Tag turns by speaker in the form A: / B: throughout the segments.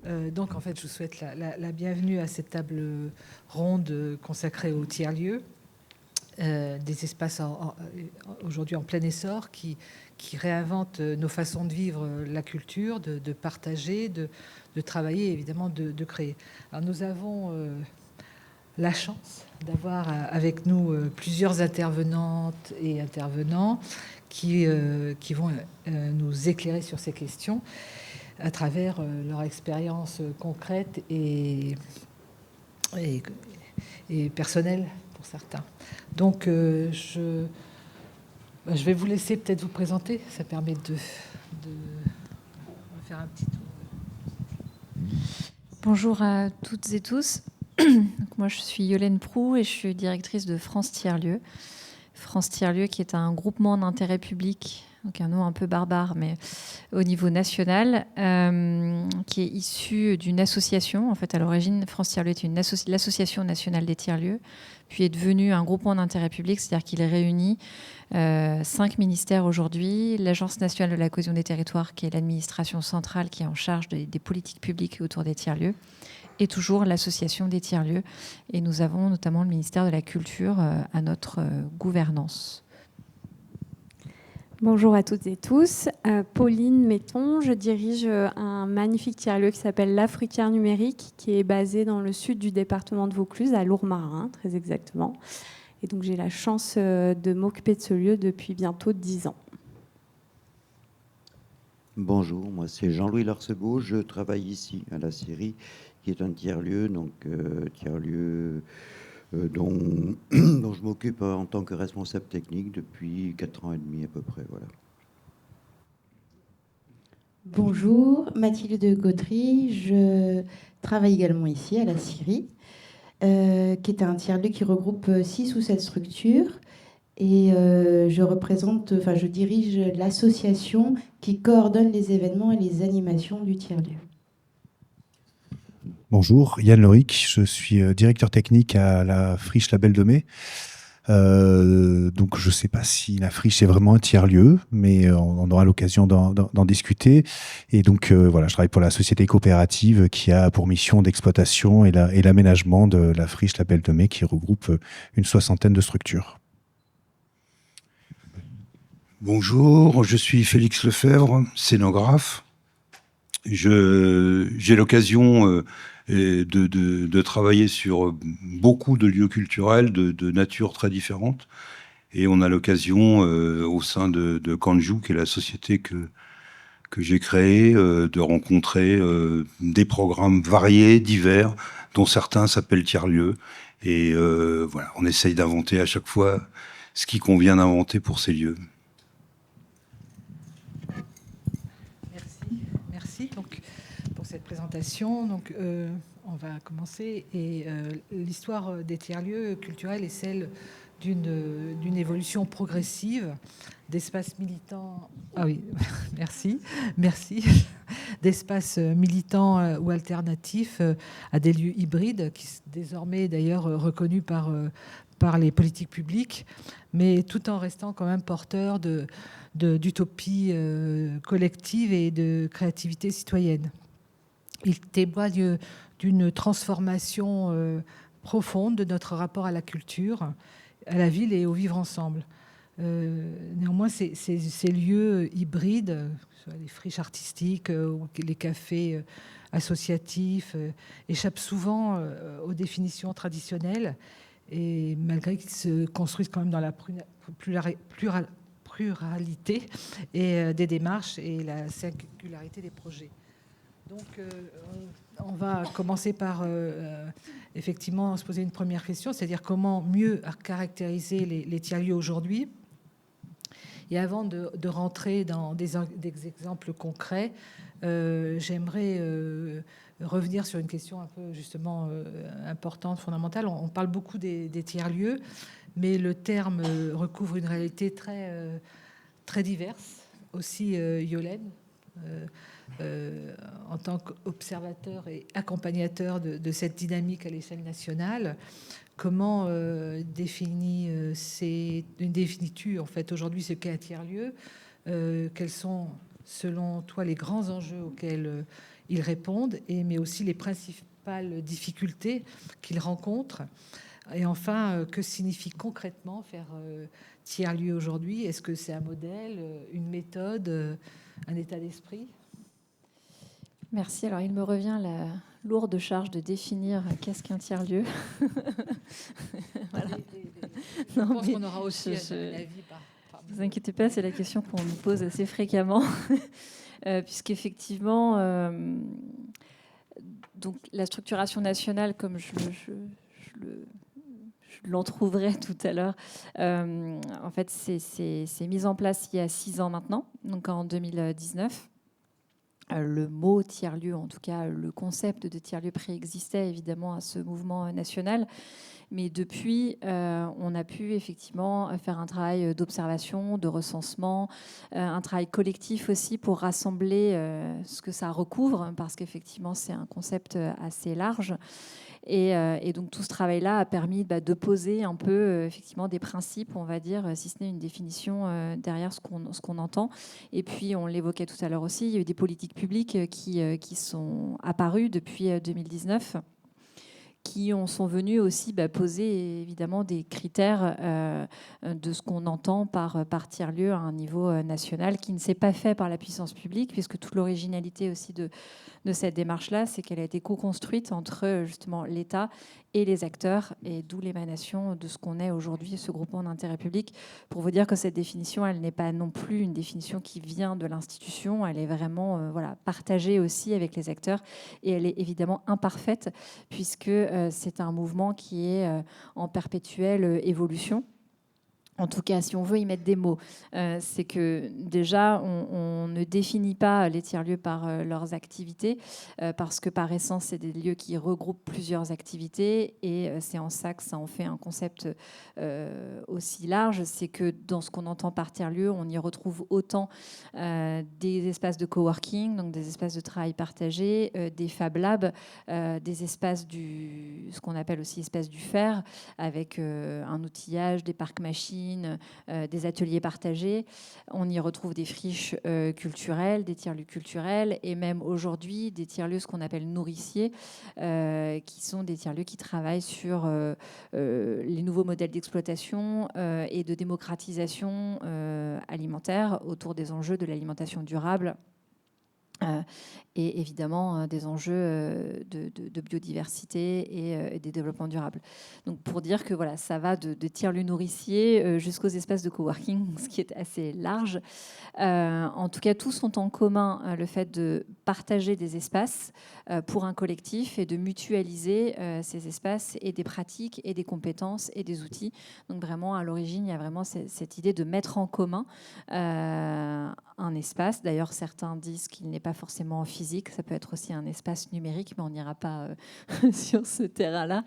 A: Donc, en fait, je vous souhaite la bienvenue à cette table ronde consacrée aux tiers-lieux, des espaces aujourd'hui en plein essor qui réinventent nos façons de vivre la culture, de partager, de travailler, évidemment, de créer. Alors, nous avons la chance d'avoir avec nous plusieurs intervenantes et intervenants qui vont nous éclairer sur ces questions à travers leur expérience concrète et personnelle pour certains. Donc, je vais vous laisser peut-être vous présenter. Ça permet de faire un petit tour.
B: Bonjour à toutes et tous. Donc moi, je suis Yolène Proux et je suis directrice de France Tiers-Lieux. France Tiers-Lieux qui est un groupement d'intérêt public, donc un nom un peu barbare, mais au niveau national, qui est issu d'une association. En fait, à l'origine, France Tiers-Lieux est l'association nationale des tiers-lieux, puis est devenu un groupement d'intérêt public, c'est-à-dire qu'il réunit 5 ministères aujourd'hui, l'Agence nationale de la cohésion des territoires, qui est l'administration centrale qui est en charge des politiques publiques autour des tiers-lieux, et toujours l'association des tiers-lieux. Et nous avons notamment le ministère de la Culture à notre gouvernance.
C: Bonjour à toutes et tous. Pauline Metton, je dirige un magnifique tiers-lieu qui s'appelle l'Africaire numérique, qui est basé dans le sud du département de Vaucluse, à Lourmarin, très exactement. Et donc j'ai la chance de m'occuper de ce lieu depuis bientôt 10 ans.
D: Bonjour, moi c'est Jean-Louis Larcebeau, je travaille ici à la Syrie, qui est un tiers-lieu, donc tiers-lieu dont je m'occupe en tant que responsable technique depuis 4 ans et demi à peu près, voilà.
E: Bonjour, Mathilde Gautry, je travaille également ici à la Syrie, qui est un tiers-lieu qui regroupe 6 ou 7 structures. Et je dirige l'association qui coordonne les événements et les animations du tiers-lieu.
F: Bonjour, Yann Loric, je suis directeur technique à la Friche Label de Mai. Donc je ne sais pas si la Friche est vraiment un tiers-lieu, mais on aura l'occasion d'en discuter. Et donc voilà, je travaille pour la société coopérative qui a pour mission d'exploitation et l'aménagement de la Friche Label de Mai, qui regroupe une 60aine de structures.
G: Bonjour, je suis Félix Lefebvre, scénographe. J'ai l'occasion de travailler sur beaucoup de lieux culturels de nature très différente. Et on a l'occasion, au sein de Kanju, qui est la société que j'ai créée, de rencontrer des programmes variés, divers, dont certains s'appellent tiers-lieux. Et voilà, on essaye d'inventer à chaque fois ce qui convient d'inventer pour ces lieux.
A: Merci donc, pour cette présentation. Donc, on va commencer. Et l'histoire des tiers-lieux culturels est celle d'une évolution progressive d'espaces militants. Ah oui, merci. D'espaces militants ou alternatifs à des lieux hybrides, qui désormais d'ailleurs reconnus par les politiques publiques, mais tout en restant quand même porteurs d'utopie collective et de créativité citoyenne. Il témoigne d'une transformation profonde de notre rapport à la culture, à la ville et au vivre ensemble. Néanmoins, ces lieux hybrides, les friches artistiques ou les cafés associatifs, échappent souvent aux définitions traditionnelles, et malgré qu'ils se construisent quand même dans la pluralité et des démarches et la singularité des projets. Donc, on va commencer par effectivement se poser une première question, c'est-à-dire comment mieux caractériser les tiers-lieux aujourd'hui. Et avant de rentrer dans des exemples concrets, j'aimerais revenir sur une question un peu justement importante, fondamentale. On parle beaucoup des tiers-lieux, mais le terme recouvre une réalité très diverse. Aussi, Yolène, en tant qu'observateur et accompagnateur de cette dynamique à l'échelle nationale, comment définis-tu en fait aujourd'hui ce qu'est un tiers-lieu ? Quels sont, selon toi, les grands enjeux auxquels ils répondent, mais aussi les principales difficultés qu'ils rencontrent. Et enfin, que signifie concrètement faire tiers-lieu aujourd'hui? Est-ce que c'est un modèle, une méthode, un état d'esprit?
B: Merci. Alors, il me revient la lourde charge de définir qu'est-ce qu'un tiers-lieu. Voilà.
A: Je pense qu'on aura aussi un avis
B: Ne vous inquiétez pas, c'est la question qu'on nous pose assez fréquemment, puisqu'effectivement, donc la structuration nationale, comme je l'entrouverai tout à l'heure, en fait, c'est mis en place il y a 6 ans maintenant, donc en 2019. Le mot tiers-lieu, en tout cas le concept de tiers-lieu préexistait évidemment à ce mouvement national. Mais depuis, on a pu effectivement faire un travail d'observation, de recensement, un travail collectif aussi pour rassembler ce que ça recouvre, parce qu'effectivement, c'est un concept assez large. Et donc, tout ce travail-là a permis de poser un peu effectivement des principes, on va dire, si ce n'est une définition derrière ce qu'on entend. Et puis, on l'évoquait tout à l'heure aussi, il y a eu des politiques publiques qui sont apparues depuis 2019, qui sont venus aussi poser évidemment des critères de ce qu'on entend par tiers-lieu à un niveau national, qui ne s'est pas fait par la puissance publique, puisque toute l'originalité aussi de cette démarche-là, c'est qu'elle a été co-construite entre justement l'État et les acteurs, et d'où l'émanation de ce qu'on est aujourd'hui, ce groupement d'intérêt public. Pour vous dire que cette définition, elle n'est pas non plus une définition qui vient de l'institution, elle est vraiment partagée aussi avec les acteurs, et elle est évidemment imparfaite, puisque c'est un mouvement qui est en perpétuelle évolution. En tout cas, si on veut y mettre des mots, c'est que déjà, on ne définit pas les tiers-lieux par leurs activités, parce que par essence, c'est des lieux qui regroupent plusieurs activités, et c'est en ça que ça en fait un concept aussi large. C'est que dans ce qu'on entend par tiers-lieux, on y retrouve autant des espaces de coworking, donc des espaces de travail partagé, des Fab Labs, des espaces ce qu'on appelle aussi espaces du faire, avec un outillage, des parcs machines, des ateliers partagés. On y retrouve des friches culturelles, des tiers-lieux culturels, et même aujourd'hui des tiers-lieux, ce qu'on appelle nourriciers, qui sont des tiers-lieux qui travaillent sur les nouveaux modèles d'exploitation et de démocratisation alimentaire autour des enjeux de l'alimentation durable. Et évidemment des enjeux de biodiversité et des développements durables. Donc pour dire que voilà, ça va de tiers-lieux nourriciers jusqu'aux espaces de coworking, ce qui est assez large. En tout cas, tous ont en commun le fait de partager des espaces pour un collectif et de mutualiser ces espaces et des pratiques et des compétences et des outils. Donc vraiment, à l'origine, il y a vraiment cette idée de mettre en commun un espace. D'ailleurs, certains disent qu'il n'est pas forcément physique, ça peut être aussi un espace numérique, mais on n'ira pas sur ce terrain-là.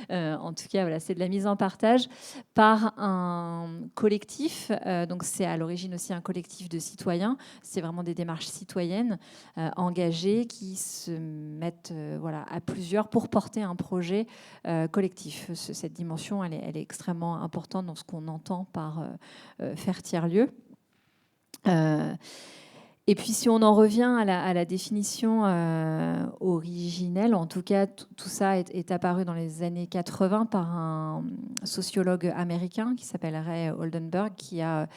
B: En tout cas, voilà, c'est de la mise en partage par un collectif. Donc, c'est à l'origine aussi un collectif de citoyens. C'est vraiment des démarches citoyennes engagées qui se mettent à plusieurs pour porter un projet collectif. Cette dimension, elle est extrêmement importante dans ce qu'on entend par faire tiers-lieu. Et puis, si on en revient à la définition originelle, en tout cas, tout ça est apparu dans les années 80 par un sociologue américain qui s'appelle Ray Oldenburg, qui a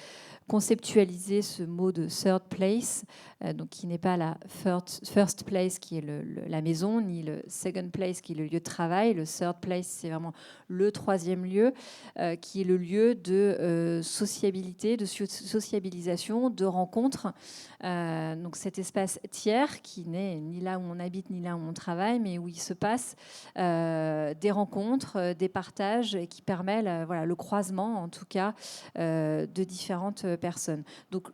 B: conceptualisé ce mot de third place, donc qui n'est pas la first place qui est la maison, ni le second place qui est le lieu de travail. Le third place, c'est vraiment le troisième lieu, qui est le lieu de sociabilité, de sociabilisation, de rencontre. Donc cet espace tiers qui n'est ni là où on habite, ni là où on travaille, mais où il se passe des rencontres, des partages, et qui permet le croisement, en tout cas, de différentes personnes. Donc,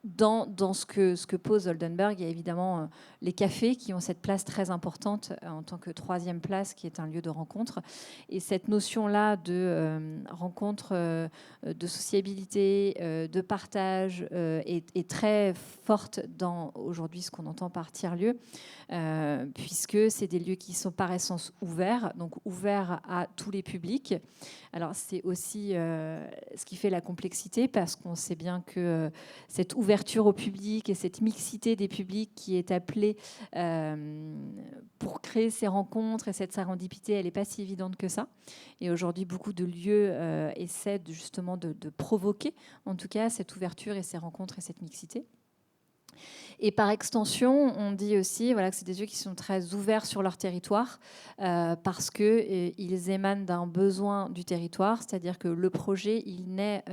B: dans ce que pose Oldenburg, il y a évidemment les cafés qui ont cette place très importante en tant que troisième place, qui est un lieu de rencontre. Et cette notion-là de rencontre, de sociabilité, de partage est très forte dans aujourd'hui ce qu'on entend par tiers-lieu, puisque c'est des lieux qui sont par essence ouverts, donc ouverts à tous les publics. Alors c'est aussi ce qui fait la complexité, parce qu'on sait bien que cette ouverture ouverture au public et cette mixité des publics qui est appelée pour créer ces rencontres et cette sérendipité, elle n'est pas si évidente que ça. Et aujourd'hui, beaucoup de lieux essaient justement de provoquer, en tout cas, cette ouverture et ces rencontres et cette mixité. Et par extension, on dit aussi que c'est des lieux qui sont très ouverts sur leur territoire parce qu'ils émanent d'un besoin du territoire, c'est-à-dire que le projet, il naît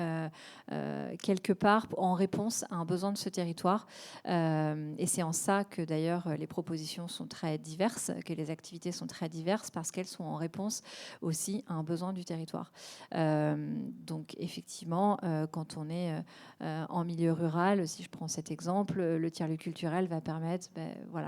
B: quelque part en réponse à un besoin de ce territoire. Et c'est en ça que d'ailleurs les propositions sont très diverses, que les activités sont très diverses parce qu'elles sont en réponse aussi à un besoin du territoire. Donc effectivement, quand on est en milieu rural, si je prends cet exemple, le tiers-lieu culturel va permettre,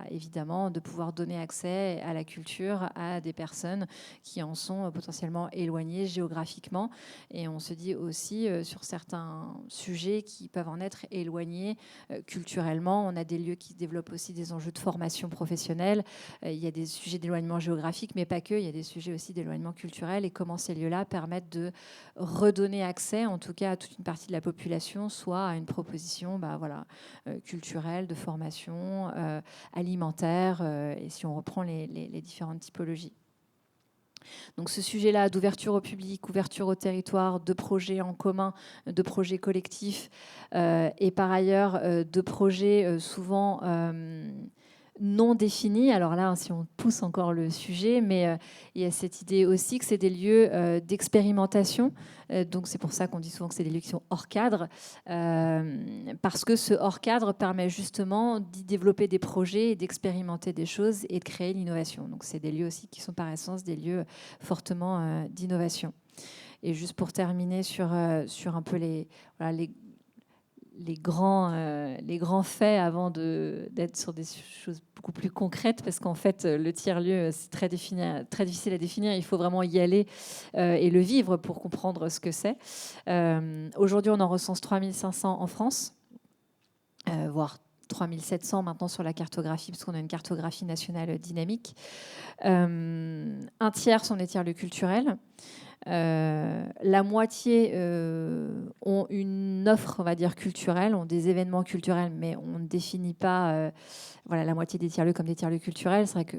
B: évidemment, de pouvoir donner accès à la culture à des personnes qui en sont potentiellement éloignées géographiquement. Et on se dit aussi sur certains sujets qui peuvent en être éloignés culturellement. On a des lieux qui développent aussi des enjeux de formation professionnelle. Il y a des sujets d'éloignement géographique, mais pas que. Il y a des sujets aussi d'éloignement culturel et comment ces lieux-là permettent de redonner accès, en tout cas à toute une partie de la population, soit à une proposition culturelle, de formation, alimentaire, et si on reprend les différentes typologies. Donc ce sujet-là d'ouverture au public, ouverture au territoire, de projets en commun, de projets collectifs, et par ailleurs de projets souvent non définis. Alors là, si on pousse encore le sujet, mais il y a cette idée aussi que c'est des lieux d'expérimentation. Donc c'est pour ça qu'on dit souvent que c'est des lieux qui sont hors cadre, parce que ce hors cadre permet justement d'y développer des projets, d'expérimenter des choses et de créer l'innovation. Donc c'est des lieux aussi qui sont par essence des lieux fortement d'innovation. Et juste pour terminer sur un peu les grands faits avant d'être sur des choses beaucoup plus concrètes, parce qu'en fait, le tiers-lieu, c'est très difficile à définir. Il faut vraiment y aller et le vivre pour comprendre ce que c'est. Aujourd'hui, on en recense 3500 en France, voire 3700 maintenant sur la cartographie, parce qu'on a une cartographie nationale dynamique. Un tiers sont des tiers-lieux culturels. La moitié ont une offre, on va dire, culturelle, ont des événements culturels, mais on ne définit pas la moitié des tiers-lieux comme des tiers-lieux culturels. C'est vrai que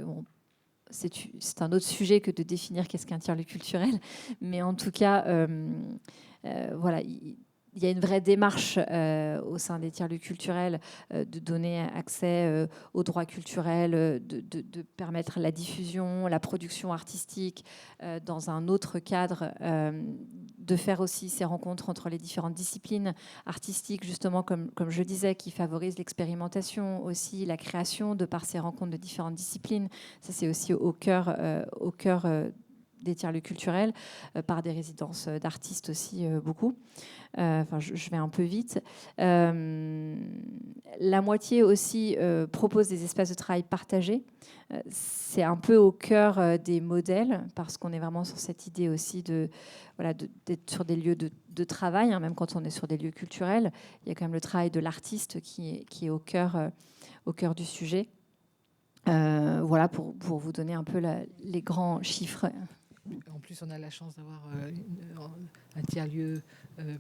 B: c'est un autre sujet que de définir qu'est-ce qu'un tiers-lieu culturel, mais en tout cas, il y a une vraie démarche au sein des tiers-lieux culturels de donner accès aux droits culturels, de permettre la diffusion, la production artistique dans un autre cadre, de faire aussi ces rencontres entre les différentes disciplines artistiques, justement, comme je disais, qui favorisent l'expérimentation, aussi la création de par ces rencontres de différentes disciplines. Ça, c'est aussi au cœur des tiers-lieux culturels, par des résidences d'artistes aussi, beaucoup. Je vais un peu vite. La moitié aussi propose des espaces de travail partagés. C'est un peu au cœur des modèles, parce qu'on est vraiment sur cette idée aussi d'être sur des lieux de travail, hein, même quand on est sur des lieux culturels. Il y a quand même le travail de l'artiste qui est au cœur du sujet. Pour vous donner un peu les grands chiffres.
A: En plus, on a la chance d'avoir un tiers-lieu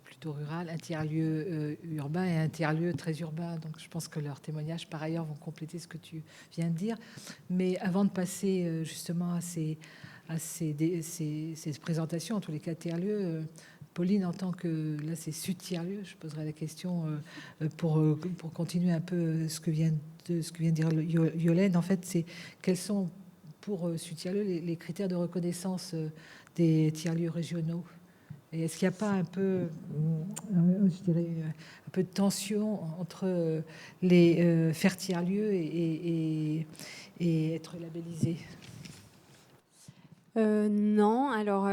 A: plutôt rural, un tiers-lieu urbain et un tiers-lieu très urbain. Donc, je pense que leurs témoignages, par ailleurs, vont compléter ce que tu viens de dire. Mais avant de passer justement à ces présentations, en tous les cas tiers-lieux, Pauline, en tant que, là, c'est Sud tiers-lieu, je poserai la question pour continuer un peu ce que vient de dire Yolène. En fait, c'est quels sont pour Sud tiers-lieu les critères de reconnaissance des tiers-lieux régionaux? Et est-ce qu'il n'y a pas un peu, je dirais, un peu de tension entre les faire tiers-lieu et être labellisé?
C: Non, alors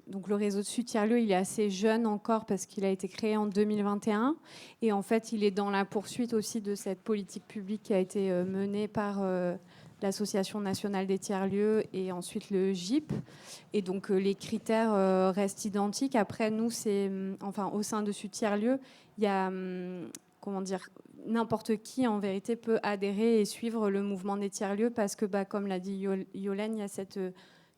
C: donc le réseau de Sud tiers-lieu, il est assez jeune encore parce qu'il a été créé en 2021 et en fait il est dans la poursuite aussi de cette politique publique qui a été menée par l'Association nationale des tiers-lieux et ensuite le GIP. Et donc les critères restent identiques. Après nous, au sein de Sud tiers-lieu, il y a n'importe qui en vérité peut adhérer et suivre le mouvement des tiers-lieux parce que comme l'a dit Yolène, il y a cette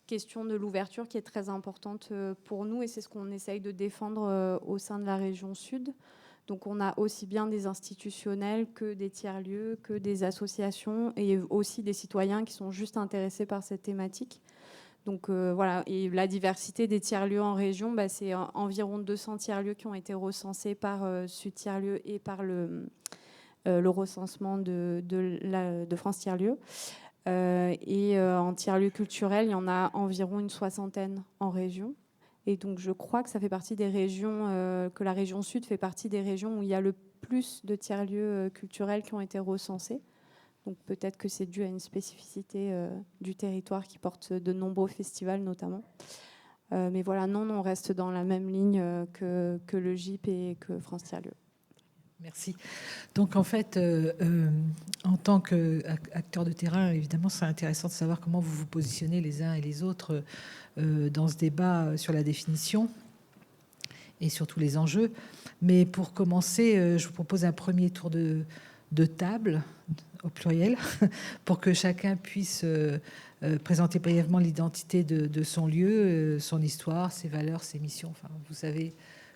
C: question de l'ouverture qui est très importante pour nous et c'est ce qu'on essaye de défendre au sein de la région Sud. Donc on a aussi bien des institutionnels que des tiers-lieux, que des associations et aussi des citoyens qui sont juste intéressés par cette thématique. Donc voilà, et la diversité des tiers-lieux en région, c'est environ 200 tiers-lieux qui ont été recensés par Sud Tiers-Lieux et par le recensement de France Tiers-Lieux. Et en tiers-lieux culturels, il y en a environ une 60aine en région. Et donc je crois que ça fait partie des régions, que la région Sud fait partie des régions où il y a le plus de tiers-lieux culturels qui ont été recensés. Donc peut-être que c'est dû à une spécificité du territoire qui porte de nombreux festivals notamment. Mais voilà, non, on reste dans la même ligne que le GIP et que France Tiers-Lieux.
A: Merci. Donc en fait, en tant qu'acteur de terrain, évidemment, c'est intéressant de savoir comment vous vous positionnez les uns et les autres dans ce débat sur la définition et sur tous les enjeux. Mais pour commencer, je vous propose un premier tour de table, au pluriel, pour que chacun puisse présenter brièvement l'identité de son lieu, son histoire, ses valeurs, ses missions. Enfin, vous savez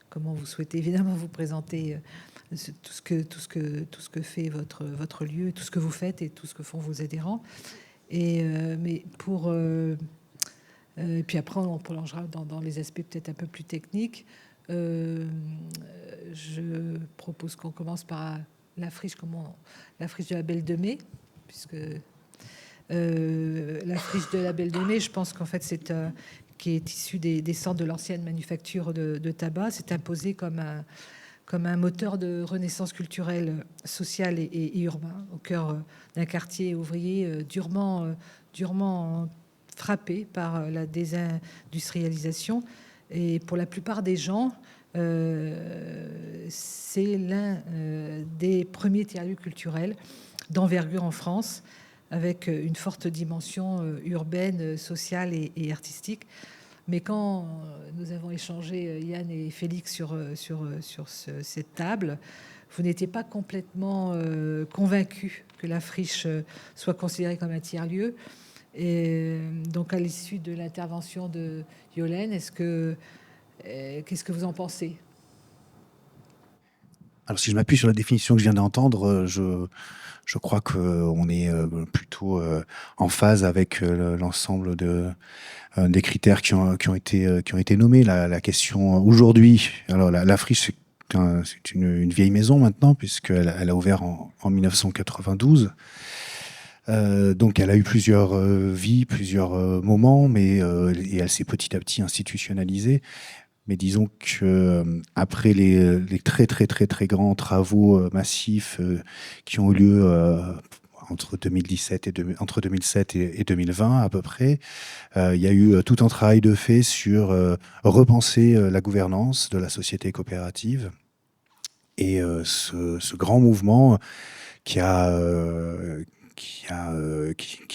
A: comment vous souhaitez évidemment vous présenter tout ce que fait votre lieu, tout ce que vous faites et tout ce que font vos adhérents. Mais puis après, on prolongera dans les aspects peut-être un peu plus techniques. Je propose qu'on commence par la friche de la Belle de Mai, puisque la friche de la Belle de Mai, je pense qu'en fait qui est issue des centres de l'ancienne manufacture de tabac, s'est imposé comme un moteur de renaissance culturelle, sociale et urbain, au cœur d'un quartier ouvrier durement frappé par la désindustrialisation. Et pour la plupart des gens, c'est l'un des premiers tiers-lieux culturels d'envergure en France, avec une forte dimension urbaine, sociale et artistique. Mais quand nous avons échangé, Yann et Félix, sur cette table, vous n'étiez pas complètement convaincus que la friche soit considérée comme un tiers-lieu. Et donc, à l'issue de l'intervention de Yolène, qu'est-ce que vous en pensez ?
F: Alors, si je m'appuie sur la définition que je viens d'entendre, je crois qu'on est plutôt en phase avec l'ensemble des critères qui ont été nommés. La question aujourd'hui, alors la friche, c'est une vieille maison maintenant, puisqu'elle a ouvert en 1992. Donc elle a eu plusieurs vies, plusieurs moments, et elle s'est petit à petit institutionnalisée. Mais disons que après les très très très très grands travaux massifs qui ont eu lieu entre 2007 et 2020 à peu près, il y a eu tout un travail de fait sur repenser la gouvernance de la société coopérative. Et ce grand mouvement qui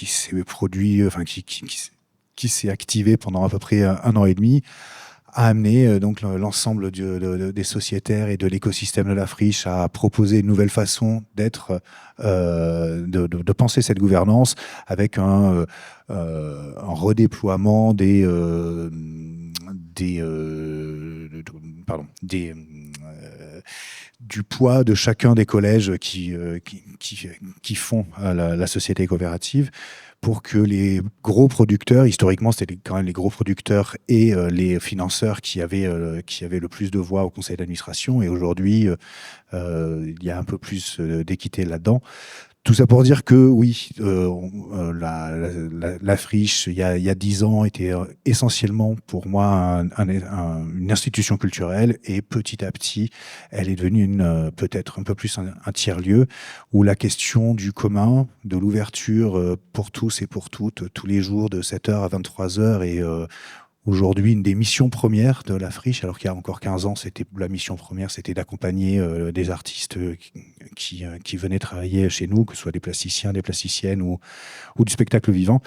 F: s'est produit, enfin qui s'est activé pendant à peu près un an et demi, a amené donc l'ensemble des sociétaires et de l'écosystème de la friche à proposer une nouvelle façon d'être, de penser cette gouvernance avec un redéploiement du poids de chacun des collèges qui font la société coopérative, pour que les gros producteurs, historiquement c'était quand même les gros producteurs et les financeurs qui avaient le plus de voix au conseil d'administration, et aujourd'hui il y a un peu plus d'équité là-dedans. Tout ça pour dire que oui, la friche, il y a 10 ans, était essentiellement pour moi une institution culturelle, et petit à petit, elle est devenue peut-être un peu plus un tiers-lieu, où la question du commun, de l'ouverture pour tous et pour toutes, tous les jours de 7h à 23h, et aujourd'hui, une des missions premières de la friche, alors qu'il y a encore 15 ans, la mission première, c'était d'accompagner des artistes qui venaient travailler chez nous, que ce soit des plasticiens, des plasticiennes ou du spectacle vivant.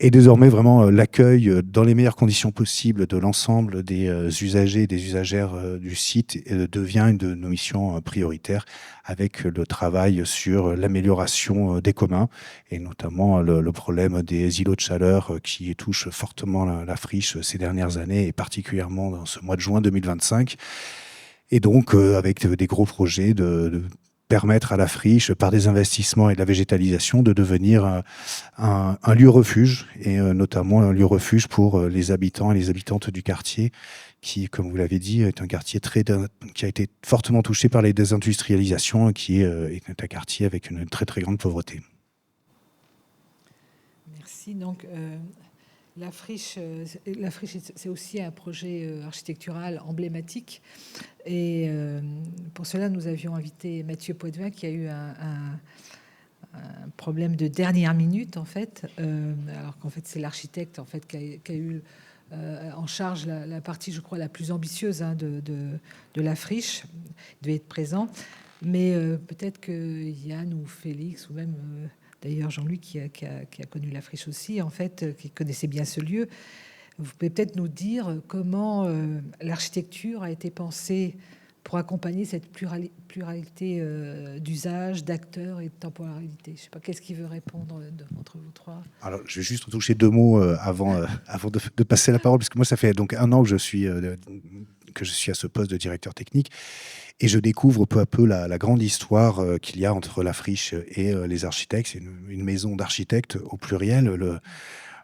F: Et désormais, vraiment, l'accueil dans les meilleures conditions possibles de l'ensemble des usagers et des usagères du site devient une de nos missions prioritaires, avec le travail sur l'amélioration des communs, et notamment le problème des îlots de chaleur qui touche fortement la friche ces dernières années, et particulièrement dans ce mois de juin 2025. Et donc, avec des gros projets de permettre à la friche, par des investissements et de la végétalisation, de devenir un lieu refuge, et notamment un lieu refuge pour les habitants et les habitantes du quartier, qui, comme vous l'avez dit, est un quartier qui a été fortement touché par les désindustrialisations, qui est un quartier avec une très très grande pauvreté.
A: Merci. Donc, la friche, c'est aussi un projet architectural emblématique. Et pour cela, nous avions invité Mathieu Poitvin, qui a eu un problème de dernière minute, en fait, alors qu'en fait, c'est l'architecte en fait, qui a eu en charge la partie, je crois, la plus ambitieuse de la friche. Il devait être présent. Mais peut-être que Yann ou Félix, ou même d'ailleurs Jean-Louis, qui a connu la friche aussi, en fait, qui connaissait bien ce lieu, vous pouvez peut-être nous dire comment l'architecture a été pensée pour accompagner cette pluralité d'usages, d'acteurs et de temporalité. Je ne sais pas, qu'est-ce qui veut répondre entre vous trois?
F: Alors, je vais juste toucher 2 mots avant de passer la parole, parce que moi, ça fait donc 1 an que je suis à ce poste de directeur technique, et je découvre peu à peu la grande histoire qu'il y a entre la friche et les architectes. C'est une maison d'architectes au pluriel.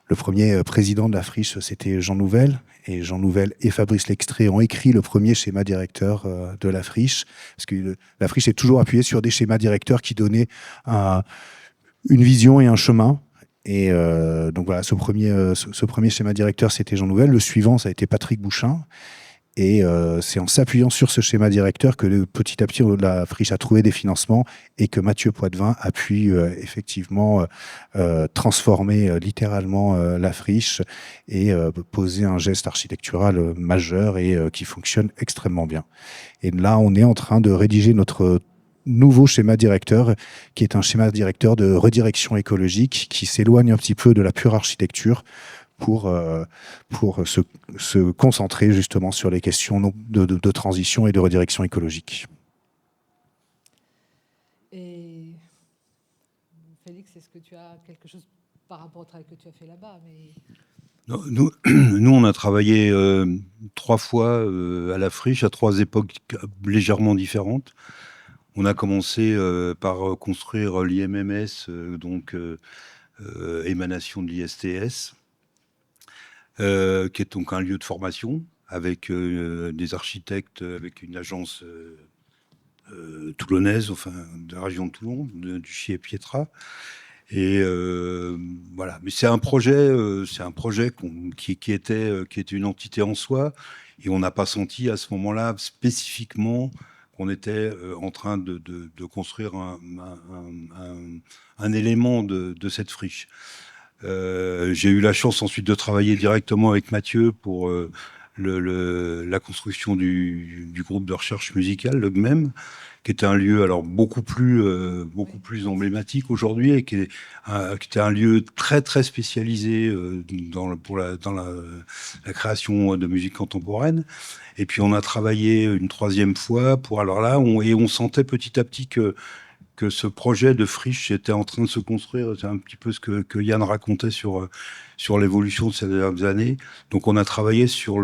F: Le premier président de la friche, c'était Jean Nouvel. Et Jean Nouvel et Fabrice Lextré ont écrit le premier schéma directeur de la friche. Parce que la friche est toujours appuyée sur des schémas directeurs qui donnaient une vision et un chemin. Et donc voilà, ce premier schéma directeur, c'était Jean Nouvel. Le suivant, ça a été Patrick Bouchain. Et c'est en s'appuyant sur ce schéma directeur que petit à petit, la friche a trouvé des financements et que Mathieu Poitvin a pu effectivement transformer littéralement la friche et poser un geste architectural majeur et qui fonctionne extrêmement bien. Et là, on est en train de rédiger notre nouveau schéma directeur, qui est un schéma directeur de redirection écologique qui s'éloigne un petit peu de la pure architecture pour se concentrer justement sur les questions de transition et de redirection écologique.
A: Et Félix, est-ce que tu as quelque chose par rapport au travail que tu as fait là-bas?
G: Non, nous, on a travaillé 3 fois à la friche, à 3 époques légèrement différentes. On a commencé par construire l'IMMS, donc émanation de l'ISTS, qui est donc un lieu de formation avec des architectes, avec une agence toulonnaise, enfin de la région de Toulon, du Chier Pietra. Et voilà, mais c'est un projet qui était une entité en soi, et on n'a pas senti à ce moment-là spécifiquement qu'on était en train de construire un élément de cette friche. J'ai eu la chance ensuite de travailler directement avec Mathieu pour la construction du groupe de recherche musicale, le GMEM, qui était un lieu alors beaucoup plus emblématique aujourd'hui, et qui était un lieu très très spécialisé dans la création de musique contemporaine. Et puis on a travaillé une 3e fois pour, alors là, on sentait petit à petit que ce projet de friche était en train de se construire. C'est un petit peu ce que Yann racontait sur l'évolution de ces dernières années. Donc on a travaillé sur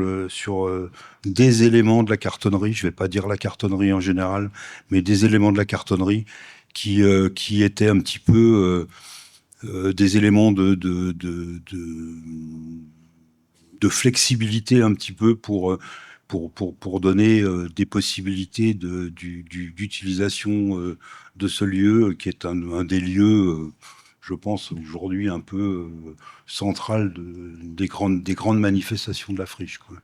G: des éléments de la cartonnerie, je ne vais pas dire la cartonnerie en général, mais des éléments de la cartonnerie qui étaient un petit peu des éléments de flexibilité un petit peu pour donner des possibilités d'utilisation de ce lieu, qui est un des lieux, je pense, aujourd'hui un peu central des grandes manifestations de la friche, quoi.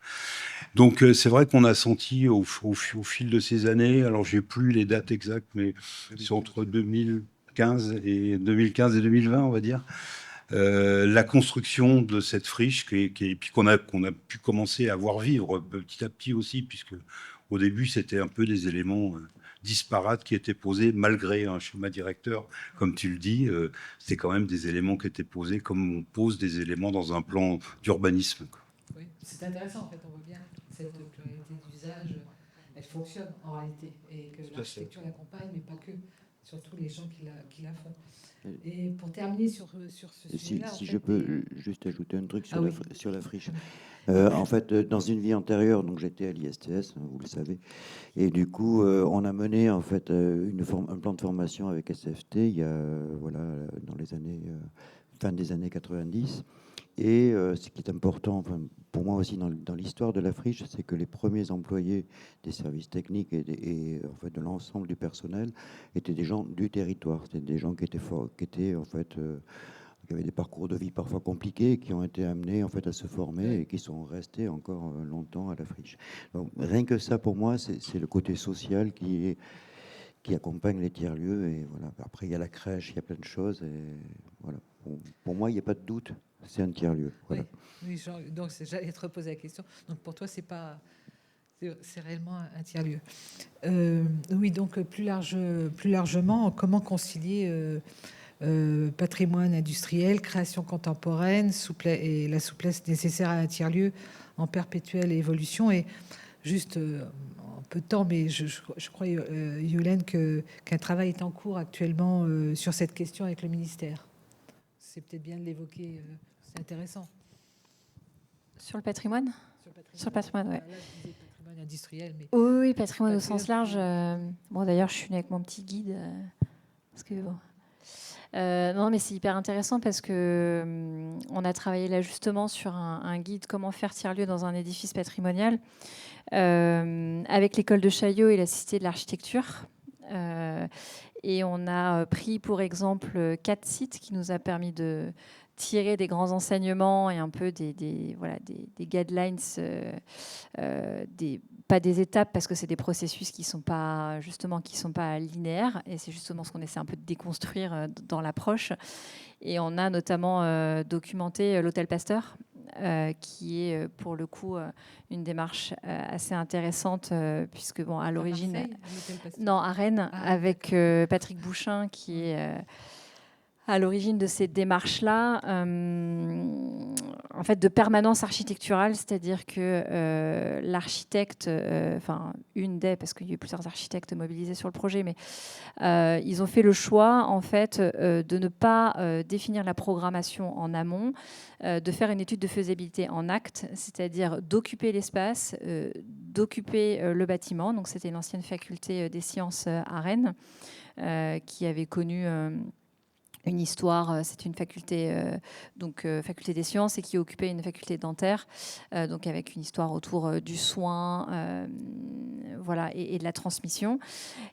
G: Donc c'est vrai qu'on a senti au fil de ces années, alors j'ai plus les dates exactes, mais c'est entre 2015 et 2020, on va dire, la construction de cette friche, puis qu'on a pu commencer à voir vivre petit à petit aussi, puisque au début c'était un peu des éléments disparates qui étaient posés malgré un schéma directeur, comme tu le dis. C'était quand même des éléments qui étaient posés comme on pose des éléments dans un plan d'urbanisme, quoi.
A: Oui, c'est intéressant en fait, on voit bien que cette pluralité d'usage, elle fonctionne en réalité, et que l'architecture l'accompagne, mais pas que. surtout les gens qui la font. Et pour terminer sur ce sujet-là...
D: Si je peux juste ajouter un truc sur,
A: oui.
D: sur la friche. En fait, dans une vie antérieure, donc j'étais à l'ISTS, vous le savez, et du coup, on a mené en fait un plan de formation avec SFT il y a, dans les années, fin des années 90. Et ce qui est important, enfin, pour moi aussi dans l'histoire de la friche, c'est que les premiers employés des services techniques et en fait de l'ensemble du personnel étaient des gens du territoire, c'était des gens qui étaient en fait qui avaient des parcours de vie parfois compliqués, qui ont été amenés en fait à se former et qui sont restés encore longtemps à la friche. Donc, rien que ça, pour moi, c'est le côté social qui accompagne les tiers-lieux. Et voilà. Après, il y a la crèche, il y a plein de choses. Et voilà. Pour moi, il n'y a pas de doute, c'est un tiers-lieu. Voilà.
A: Oui, donc j'allais te reposer la question. Donc pour toi, c'est réellement un tiers-lieu. Oui, donc plus largement, comment concilier patrimoine industriel, création contemporaine, et la souplesse nécessaire à un tiers-lieu en perpétuelle évolution. Et juste en peu de temps, mais je crois, Yolène, qu'un travail est en cours actuellement sur cette question avec le ministère. C'est peut-être bien de l'évoquer, c'est intéressant.
B: Sur le patrimoine ? Sur le patrimoine, oui.
A: Là, je disais patrimoine industriel, mais...
B: Oui, patrimoine au sens large. Bon, d'ailleurs, je suis venue avec mon petit guide, parce que bon... non, mais c'est hyper intéressant parce que on a travaillé là justement sur un guide comment faire tiers-lieu dans un édifice patrimonial avec l'école de Chaillot et la Cité de l'Architecture. Et on a pris pour exemple 4 sites qui nous a permis de tirer des grands enseignements et un peu des guidelines, pas des étapes parce que c'est des processus qui sont pas linéaires, et c'est justement ce qu'on essaie un peu de déconstruire dans l'approche. Et on a notamment documenté l'hôtel Pasteur, qui est pour le coup une démarche assez intéressante puisque bon, à l'origine, non, à Rennes, avec Patrick Bouchin qui est à l'origine de cette démarche-là, en fait, de permanence architecturale, c'est-à-dire que l'architecte, parce qu'il y a eu plusieurs architectes mobilisés sur le projet, mais ils ont fait le choix, en fait, de ne pas définir la programmation en amont, de faire une étude de faisabilité en acte, c'est-à-dire d'occuper l'espace, d'occuper le bâtiment. Donc, c'était l'ancienne faculté des sciences à Rennes, qui avait connu... une histoire, c'est une faculté, faculté des sciences, et qui occupait une faculté dentaire, donc avec une histoire autour du soin, et de la transmission.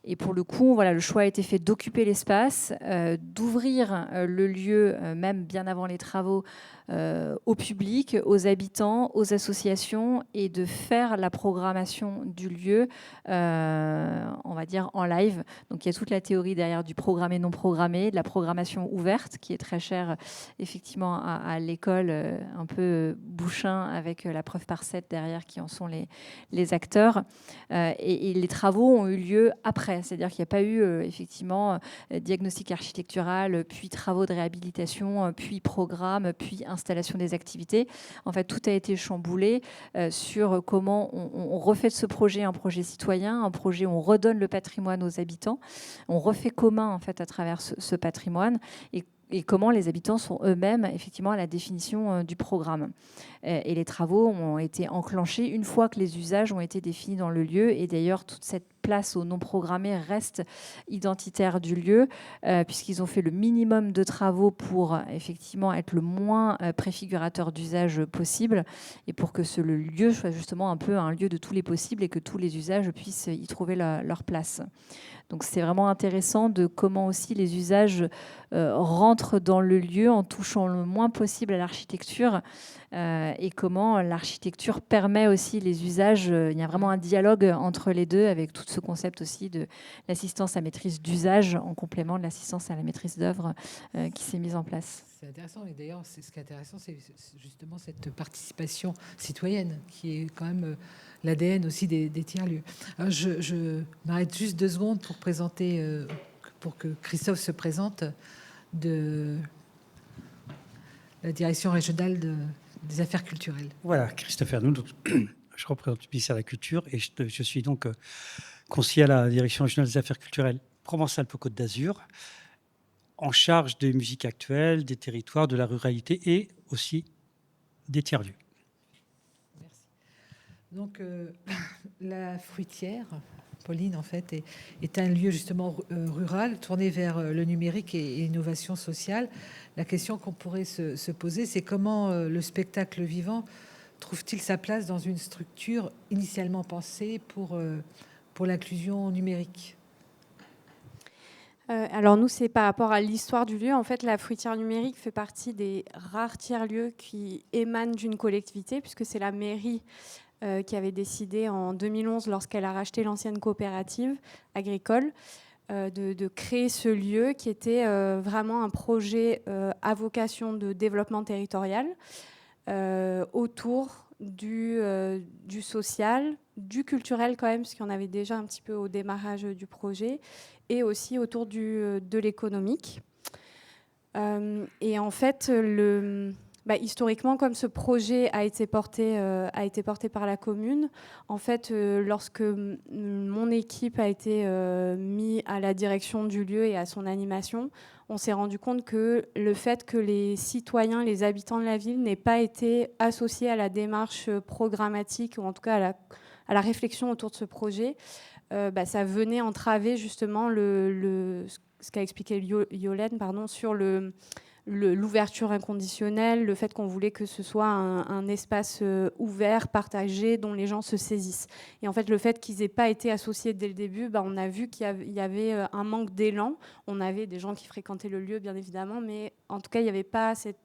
B: Et pour le coup, le choix a été fait d'occuper l'espace, d'ouvrir le lieu, même bien avant les travaux, au public, aux habitants, aux associations, et de faire la programmation du lieu, on va dire en live. Donc il y a toute la théorie derrière du programmé non programmé, de la programmation ouverte qui est très chère effectivement à l'école, un peu Bouchin, avec la preuve par 7 derrière qui en sont les acteurs. Et les travaux ont eu lieu après, c'est-à-dire qu'il n'y a pas eu effectivement diagnostic architectural, puis travaux de réhabilitation, puis programme, puis installation des activités. En fait, tout a été chamboulé sur comment on refait de ce projet un projet citoyen, un projet où on redonne le patrimoine aux habitants, on refait commun en fait à travers ce patrimoine, et comment les habitants sont eux-mêmes effectivement à la définition du programme. Et les travaux ont été enclenchés une fois que les usages ont été définis dans le lieu. Et d'ailleurs, toute cette place au non programmé reste identitaire du lieu, puisqu'ils ont fait le minimum de travaux pour effectivement être le moins préfigurateur d'usage possible, et pour que le lieu soit justement un peu un lieu de tous les possibles et que tous les usages puissent y trouver leur place. Donc c'est vraiment intéressant de comment aussi les usages rentrent dans le lieu en touchant le moins possible à l'architecture, et comment l'architecture permet aussi les usages. Il y a vraiment un dialogue entre les deux, avec tout ce concept aussi de l'assistance à maîtrise d'usage en complément de l'assistance à la maîtrise d'œuvre qui s'est mise en place.
A: C'est intéressant, et d'ailleurs, ce qui est intéressant, c'est justement cette participation citoyenne qui est quand même l'ADN aussi des tiers-lieux. Alors, je m'arrête juste 2 secondes pour présenter, pour que Christophe se présente, de la direction régionale des affaires culturelles.
H: Voilà, Christophe Ernoul, donc je représente le ministère de la Culture, et je suis donc conseiller à la direction régionale des affaires culturelles Provence-Alpes-Côte d'Azur, en charge des musiques actuelles, des territoires, de la ruralité et aussi des tiers-lieux.
A: Merci. Donc, la fruitière, Pauline, en fait, est un lieu justement rural, tourné vers le numérique et l'innovation sociale. La question qu'on pourrait se poser, c'est comment le spectacle vivant trouve-t-il sa place dans une structure initialement pensée pour l'inclusion numérique ?
C: Alors nous, c'est par rapport à l'histoire du lieu. En fait, la fruitière numérique fait partie des rares tiers-lieux qui émanent d'une collectivité, puisque c'est la mairie qui avait décidé en 2011, lorsqu'elle a racheté l'ancienne coopérative agricole, de créer ce lieu qui était vraiment un projet à vocation de développement territorial autour du social, du culturel quand même, parce qu'il y en avait déjà un petit peu au démarrage du projet, et aussi autour de l'économique. Et en fait, historiquement, comme ce projet a été porté par la commune, en fait, lorsque mon équipe a été mise à la direction du lieu et à son animation, on s'est rendu compte que le fait que les citoyens, les habitants de la ville n'aient pas été associés à la démarche programmatique, ou en tout cas à la réflexion autour de ce projet, ça venait entraver justement ce qu'a expliqué Yolène, sur l'ouverture inconditionnelle, le fait qu'on voulait que ce soit un espace ouvert, partagé, dont les gens se saisissent. Et en fait, le fait qu'ils n'aient pas été associés dès le début, on a vu qu'il y avait un manque d'élan. On avait des gens qui fréquentaient le lieu, bien évidemment, mais en tout cas, il n'y avait pas cette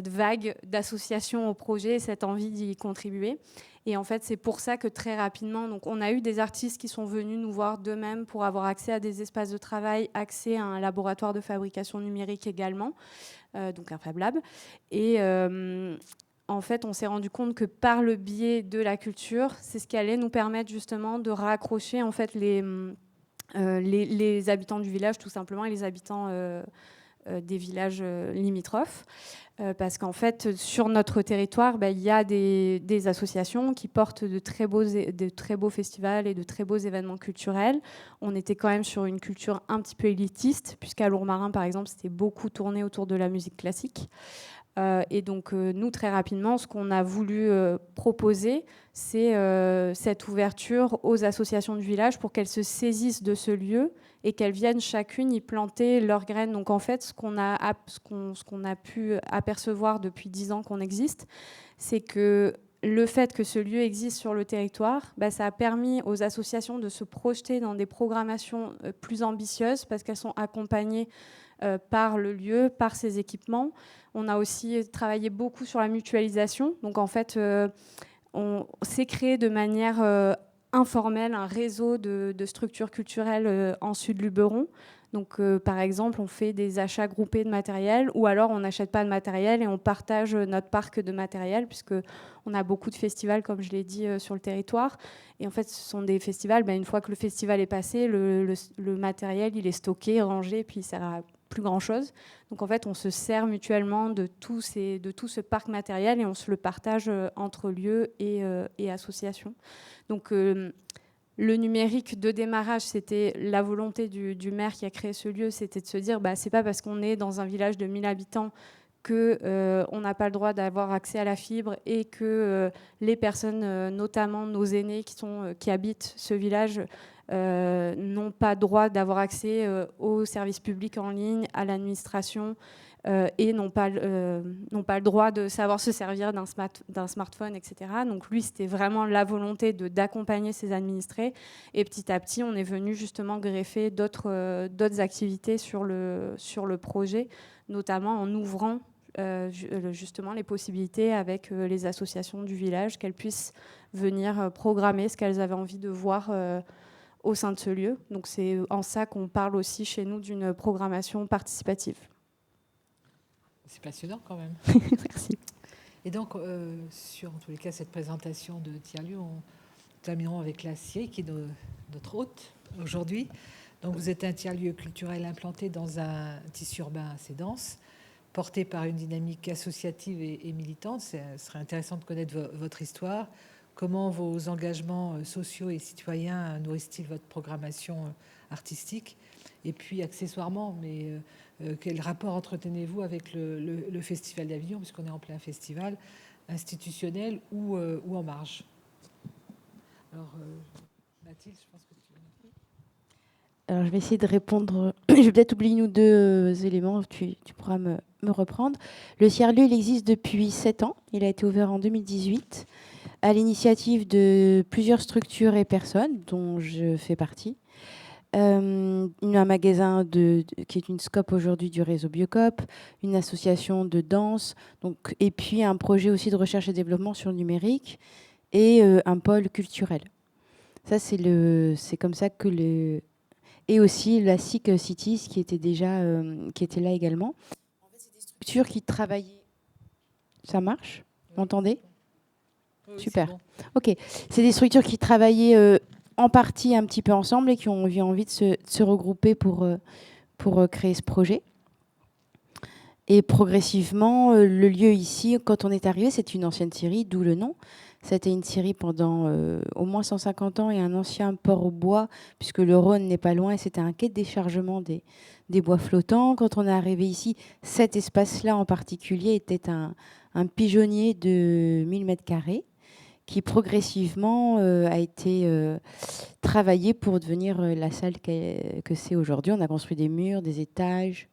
C: vague d'association au projet, cette envie d'y contribuer. Et en fait, c'est pour ça que très rapidement, donc on a eu des artistes qui sont venus nous voir d'eux-mêmes pour avoir accès à des espaces de travail, accès à un laboratoire de fabrication numérique également, donc un Fab Lab. Et en fait, on s'est rendu compte que par le biais de la culture, c'est ce qui allait nous permettre justement de raccrocher en fait les habitants du village, tout simplement, et les habitants des villages limitrophes. Parce qu'en fait, sur notre territoire, il y a des associations qui portent de très beaux festivals et de très beaux événements culturels. On était quand même sur une culture un petit peu élitiste, puisqu'à Lourmarin, par exemple, c'était beaucoup tourné autour de la musique classique. Et donc, nous, très rapidement, ce qu'on a voulu proposer, c'est cette ouverture aux associations du village pour qu'elles se saisissent de ce lieu et qu'elles viennent chacune y planter leurs graines. Donc, en fait, ce qu'on a pu apercevoir depuis 10 ans qu'on existe, c'est que le fait que ce lieu existe sur le territoire, ça a permis aux associations de se projeter dans des programmations plus ambitieuses parce qu'elles sont accompagnées par le lieu, par ses équipements. On a aussi travaillé beaucoup sur la mutualisation. Donc, en fait, on s'est créé de manière informelle un réseau de structures culturelles en Sud-Luberon. Donc, par exemple, on fait des achats groupés de matériel, ou alors on n'achète pas de matériel et on partage notre parc de matériel, puisqu'on a beaucoup de festivals, comme je l'ai dit, sur le territoire. Et en fait, ce sont des festivals, une fois que le festival est passé, le matériel, il est stocké, rangé, puis il sert à plus grand-chose. Donc, en fait, on se sert mutuellement de tout ce parc matériel et on se le partage entre lieux et associations. Donc, le numérique de démarrage, c'était la volonté du maire qui a créé ce lieu, c'était de se dire, c'est pas parce qu'on est dans un village de 1000 habitants qu'on n'a pas le droit d'avoir accès à la fibre et que les personnes, notamment nos aînés qui habitent ce village, n'ont pas droit d'avoir accès aux services publics en ligne, à l'administration, et n'ont pas le droit de savoir se servir d'un smartphone, etc. Donc lui, c'était vraiment la volonté d'accompagner ses administrés. Et petit à petit, on est venu justement greffer d'autres activités sur le projet, notamment en ouvrant justement les possibilités avec les associations du village, qu'elles puissent venir programmer ce qu'elles avaient envie de voir au sein de ce lieu. Donc c'est en ça qu'on parle aussi chez nous d'une programmation participative.
A: C'est passionnant quand même.
C: Merci.
A: Et donc, sur en tous les cas cette présentation de tiers-lieux, on terminerons avec la Syrie qui est notre hôte aujourd'hui. Donc vous êtes un tiers-lieu culturel implanté dans un tissu urbain assez dense, porté par une dynamique associative et militante. Ce serait intéressant de connaître votre histoire. comment vos engagements sociaux et citoyens nourrissent-ils votre programmation artistique? Et puis, accessoirement, mais quel rapport entretenez-vous avec le Festival d'Avignon, puisqu'on est en plein festival, institutionnel ou en marge? Alors, Mathilde, je pense que tu...
E: Alors, je vais essayer de répondre. Je vais peut-être oublier une ou deux éléments, tu pourras me reprendre. Le tiers-lieu, il existe depuis 7 ans. Il a été ouvert en 2018 à l'initiative de plusieurs structures et personnes, dont je fais partie. Un magasin qui est une SCOP aujourd'hui du réseau Biocop, une association de danse, donc, et puis un projet aussi de recherche et développement sur le numérique et un pôle culturel. Ça, c'est comme ça que et aussi la SIC Cities qui était là également. En fait, c'est des structures qui travaillaient. Ça marche? Vous m'entendez? Oui, super. Bon. Ok. C'est des structures qui travaillaient en partie un petit peu ensemble et qui ont eu envie de se regrouper pour créer ce projet. Et progressivement, le lieu ici, quand on est arrivé, c'est une ancienne scierie, d'où le nom. C'était une scierie pendant au moins 150 ans et un ancien port au bois, puisque le Rhône n'est pas loin, et c'était un quai de déchargement des bois flottants. Quand on est arrivé ici, cet espace-là en particulier était un pigeonnier de 1000 m², qui progressivement a été travaillé pour devenir la salle que c'est aujourd'hui. On a construit des murs, des étages,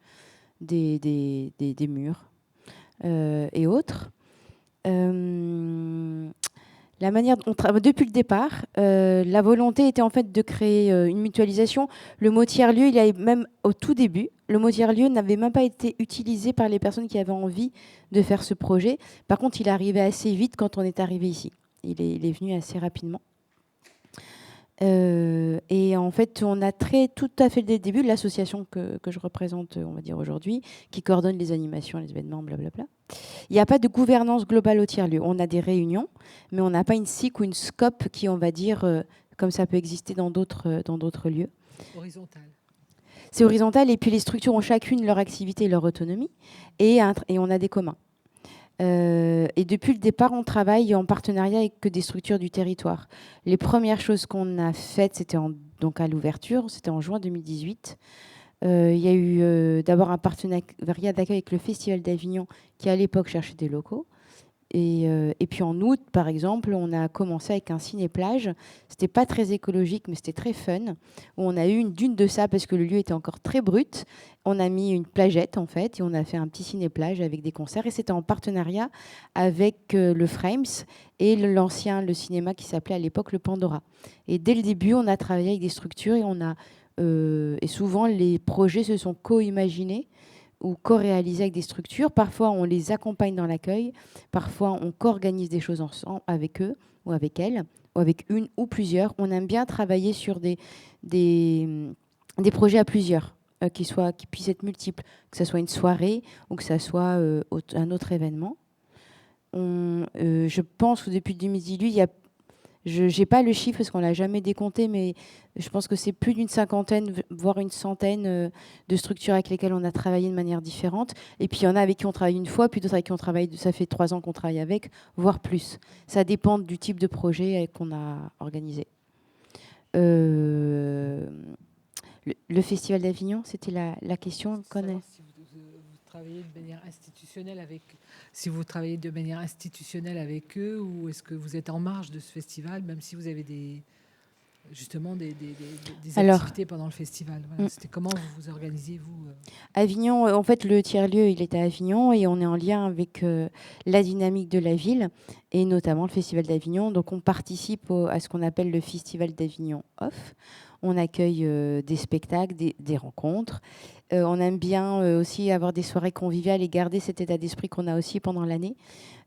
E: des murs et autres. La manière dont on travaille depuis le départ, la volonté était en fait de créer une mutualisation. Le mot tiers-lieu, il avait même au tout début, le mot tiers-lieu n'avait même pas été utilisé par les personnes qui avaient envie de faire ce projet. Par contre, il arrivait assez vite quand on est arrivé ici. Il est venu assez rapidement. Et en fait, on a tout à fait dès le début l'association que je représente, on va dire aujourd'hui, qui coordonne les animations, les événements, blablabla. Il n'y a pas de gouvernance globale au tiers-lieu. On a des réunions, mais on n'a pas une SIC ou une SCOP qui, on va dire, comme ça peut exister dans d'autres lieux.
A: Horizontal.
E: C'est horizontal, et puis les structures ont chacune leur activité et leur autonomie, et on a des communs. Et depuis le départ, on travaille en partenariat avec des structures du territoire. Les premières choses qu'on a faites, c'était donc à l'ouverture, c'était en juin 2018. Il y a eu d'abord un partenariat d'accueil avec le Festival d'Avignon, qui à l'époque cherchait des locaux. Et puis en août, par exemple, on a commencé avec un ciné-plage. C'était pas très écologique, mais c'était très fun. Où on a eu une dune de sable parce que le lieu était encore très brut. On a mis une plagette, en fait, et on a fait un petit ciné-plage avec des concerts. Et c'était en partenariat avec le Frames et le cinéma qui s'appelait à l'époque le Pandora. Et dès le début, on a travaillé avec des structures et souvent, les projets se sont co-imaginés ou co-réalisés avec des structures. Parfois, on les accompagne dans l'accueil. Parfois, on co-organise des choses ensemble avec eux ou avec elles, ou avec une ou plusieurs. On aime bien travailler sur des projets à plusieurs, qui puissent être multiples, que ce soit une soirée ou que ce soit un autre événement. Je pense que depuis 2018, je n'ai pas le chiffre parce qu'on ne l'a jamais décompté, mais je pense que c'est plus d'une cinquantaine, voire une centaine de structures avec lesquelles on a travaillé de manière différente. Et puis il y en a avec qui on travaille une fois, puis d'autres avec qui on travaille, ça fait 3 ans qu'on travaille avec, voire plus. Ça dépend du type de projet qu'on a organisé. Le Festival d'Avignon, c'était la question qu'on a.
A: Si vous travaillez de manière institutionnelle avec eux, ou est-ce que vous êtes en marge de ce festival, même si vous avez des activités pendant le festival? Voilà. C'était comment vous vous organisiez, vous
E: Avignon, en fait, le tiers-lieu, il est à Avignon et on est en lien avec la dynamique de la ville et notamment le Festival d'Avignon. Donc, on participe à ce qu'on appelle le Festival d'Avignon Off. On accueille des spectacles, des rencontres. On aime bien aussi avoir des soirées conviviales et garder cet état d'esprit qu'on a aussi pendant l'année.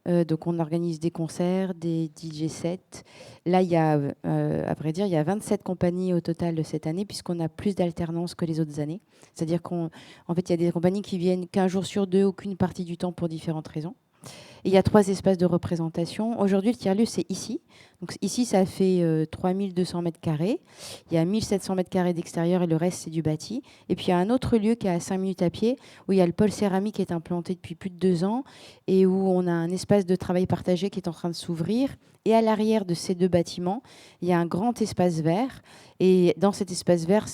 E: Donc, on organise des concerts, des DJ sets. Là, à vrai dire, il y a 27 compagnies au total de cette année, puisqu'on a plus d'alternance que les autres années. C'est-à-dire qu'en fait, il y a des compagnies qui viennent qu'un jour sur 2 ou qu'une partie du temps pour différentes raisons. Et il y a 3 espaces de représentation. Aujourd'hui, le tiers-lieu, c'est ici. Donc ici, ça fait 3200 mètres carrés. Il y a 1700 mètres carrés d'extérieur et le reste, c'est du bâti. Et puis, il y a un autre lieu qui est à 5 minutes à pied, où il y a le pôle céramique qui est implanté depuis plus de 2 ans et où on a un espace de travail partagé qui est en train de s'ouvrir. Et à l'arrière de ces 2 bâtiments, il y a un grand espace vert. Et dans cet espace vert,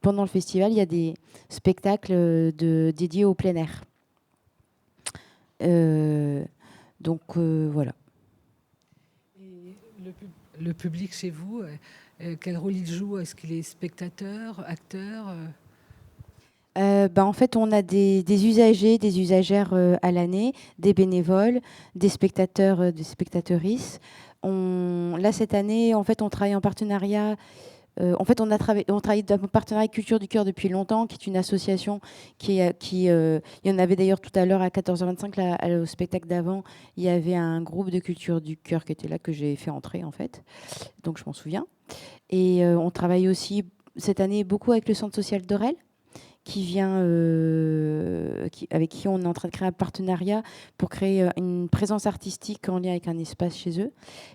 E: pendant le festival, il y a des spectacles dédiés au plein air. Voilà.
A: Et le public chez vous, quel rôle il joue? Est-ce qu'il est spectateur, acteur?
E: En fait, on a des usagers, des usagères à l'année, des bénévoles, des spectateurs, des spectatrices. Là, cette année, en fait, on travaille en partenariat. En fait, on travaille en partenariat avec Culture du Cœur depuis longtemps, qui est une association il y en avait d'ailleurs tout à l'heure à 14h25, là, au spectacle d'avant, il y avait un groupe de Culture du Cœur qui était là, que j'ai fait entrer, en fait. Donc, je m'en souviens. Et on travaille aussi, cette année, beaucoup avec le Centre social d'Orel, avec qui on est en train de créer un partenariat pour créer une présence artistique en lien avec un espace chez eux.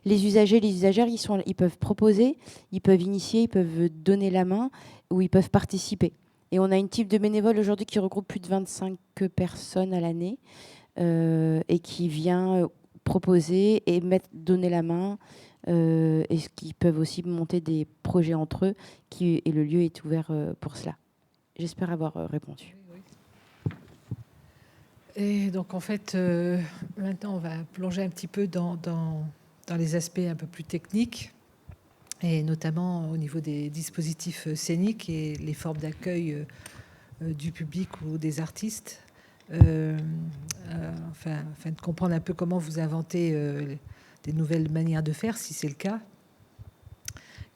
E: Les usagers, les usagères, ils peuvent proposer, ils peuvent initier, ils peuvent donner la main ou ils peuvent participer. Et on a une type de bénévole aujourd'hui qui regroupe plus de 25 personnes à l'année et qui vient proposer et donner la main. Et qui peuvent aussi monter des projets entre eux et le lieu est ouvert pour cela. J'espère avoir répondu.
A: Oui. Et donc, en fait, maintenant, on va plonger un petit peu dans les aspects un peu plus techniques, et notamment au niveau des dispositifs scéniques et les formes d'accueil du public ou des artistes, afin de comprendre un peu comment vous inventez des nouvelles manières de faire, si c'est le cas.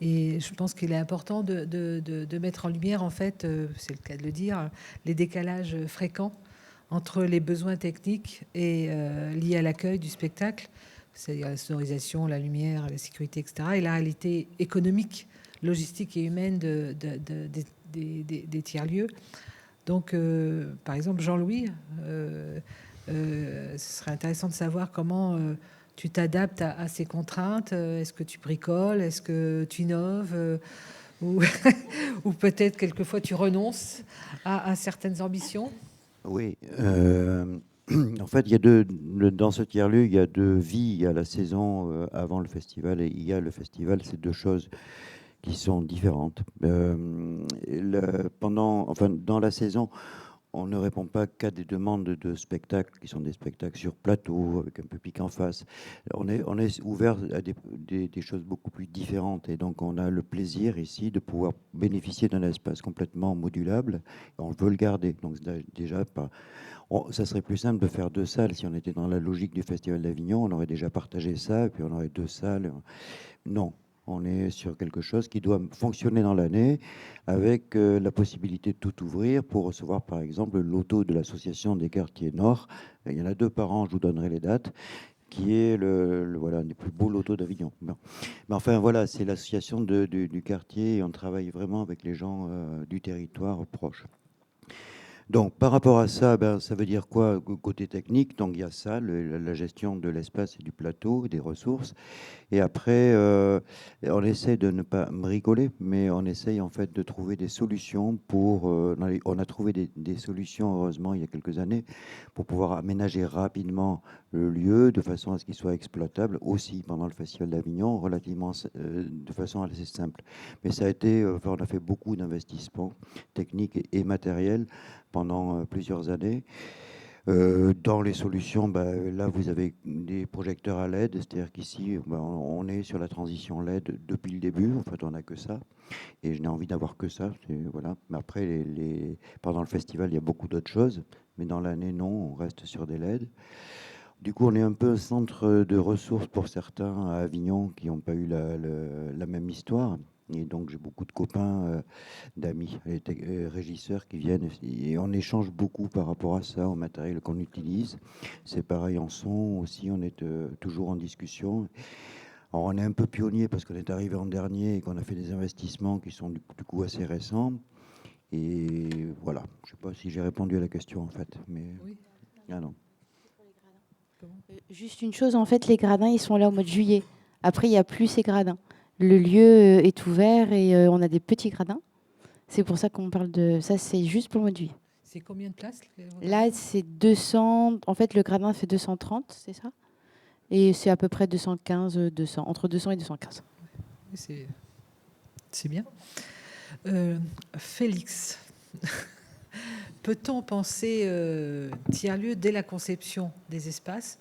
A: Et je pense qu'il est important de mettre en lumière, en fait, c'est le cas de le dire, les décalages fréquents entre les besoins techniques et liés à l'accueil du spectacle, c'est-à-dire la sonorisation, la lumière, la sécurité, etc., et la réalité économique, logistique et humaine des tiers-lieux. Donc, par exemple, Jean-Louis, ce serait intéressant de savoir comment tu t'adaptes à ces contraintes. Est-ce que tu bricoles? Est-ce que tu innoves? Ou, ou peut-être quelquefois tu renonces à certaines ambitions?
D: Oui. En fait, dans ce tiers-lieu, il y a 2 vies. Il y a la saison avant le festival et il y a le festival. C'est 2 choses qui sont différentes. Dans la saison, on ne répond pas qu'à des demandes de spectacles qui sont des spectacles sur plateau, avec un public en face. On est ouvert à des choses beaucoup plus différentes. Et donc, on a le plaisir ici de pouvoir bénéficier d'un espace complètement modulable. Et on veut le garder. Donc, déjà, ça serait plus simple de faire 2 salles. Si on était dans la logique du Festival d'Avignon, on aurait déjà partagé ça, et puis on aurait 2 salles. Non. On est sur quelque chose qui doit fonctionner dans l'année avec la possibilité de tout ouvrir pour recevoir, par exemple, le loto de l'Association des quartiers Nord. Il y en a 2 par an, je vous donnerai les dates, qui est voilà, un des plus beaux lotos d'Avignon. Mais enfin, voilà, c'est l'association du quartier et on travaille vraiment avec les gens du territoire proche. Donc, par rapport à ça, ça veut dire quoi côté technique? Donc, il y a ça, la gestion de l'espace et du plateau, des ressources. Et après, on essaie de ne pas bricoler, mais on essaye en fait de trouver des solutions on a trouvé des solutions, heureusement, il y a quelques années, pour pouvoir aménager rapidement le lieu de façon à ce qu'il soit exploitable aussi pendant le Festival d'Avignon, de façon assez simple. Mais ça a été, on a fait beaucoup d'investissements techniques et matériels pendant plusieurs années. Dans les solutions, là, vous avez des projecteurs à LED, c'est-à-dire qu'ici, on est sur la transition LED depuis le début. En fait, on n'a que ça. Et je n'ai envie d'avoir que ça. Voilà. Mais après, pendant le festival, il y a beaucoup d'autres choses. Mais dans l'année, non, on reste sur des LED. Du coup, on est un peu un centre de ressources pour certains à Avignon qui n'ont pas eu la même histoire. Et donc, j'ai beaucoup de copains, d'amis, régisseurs qui viennent. Et on échange beaucoup par rapport à ça, au matériel qu'on utilise. C'est pareil en son aussi, on est toujours en discussion. Alors, on est un peu pionnier parce qu'on est arrivé en dernier et qu'on a fait des investissements qui sont du coup assez récents. Et voilà, je ne sais pas si j'ai répondu à la question en fait. Mais...
A: Oui.
D: Ah non.
E: Juste une chose, en fait, les gradins, ils sont là au mois de juillet. Après, il n'y a plus ces gradins. Le lieu est ouvert et on a des petits gradins. C'est pour ça qu'on parle de ça, c'est juste pour le mois de juillet.
A: C'est combien de places?
E: Là, c'est 200. En fait, le gradin fait 230, c'est ça? Et c'est à peu près 215, 200, entre 200 et 215.
A: C'est bien. Félix, peut-on penser tiers-lieu dès la conception des espaces,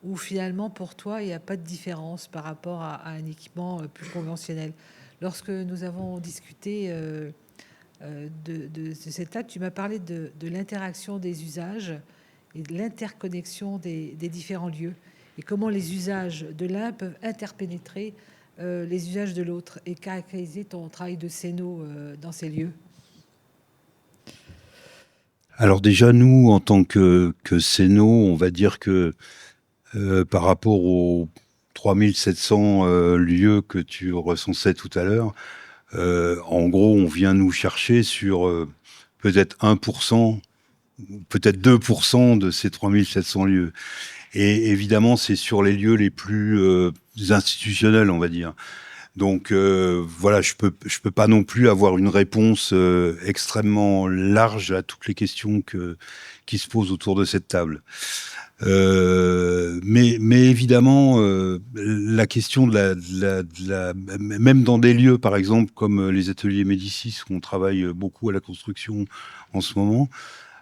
A: ou finalement pour toi il n'y a pas de différence par rapport à un équipement plus conventionnel? Lorsque nous avons discuté de cette table, tu m'as parlé de l'interaction des usages et de l'interconnexion des différents lieux, et comment les usages de l'un peuvent interpénétrer les usages de l'autre, et caractériser ton travail de scéno dans ces lieux.
G: Alors déjà, nous, en tant que scéno, on va dire que par rapport aux 3700 lieux que tu recensais tout à l'heure, en gros, on vient nous chercher sur peut-être 1%, peut-être 2% de ces 3700 lieux. Et évidemment, c'est sur les lieux les plus institutionnels, on va dire. Donc voilà, je peux pas non plus avoir une réponse extrêmement large à toutes les questions qui se posent autour de cette table. Mais évidemment, la question même dans des lieux, par exemple, comme les ateliers Médicis, où on travaille beaucoup à la construction en ce moment,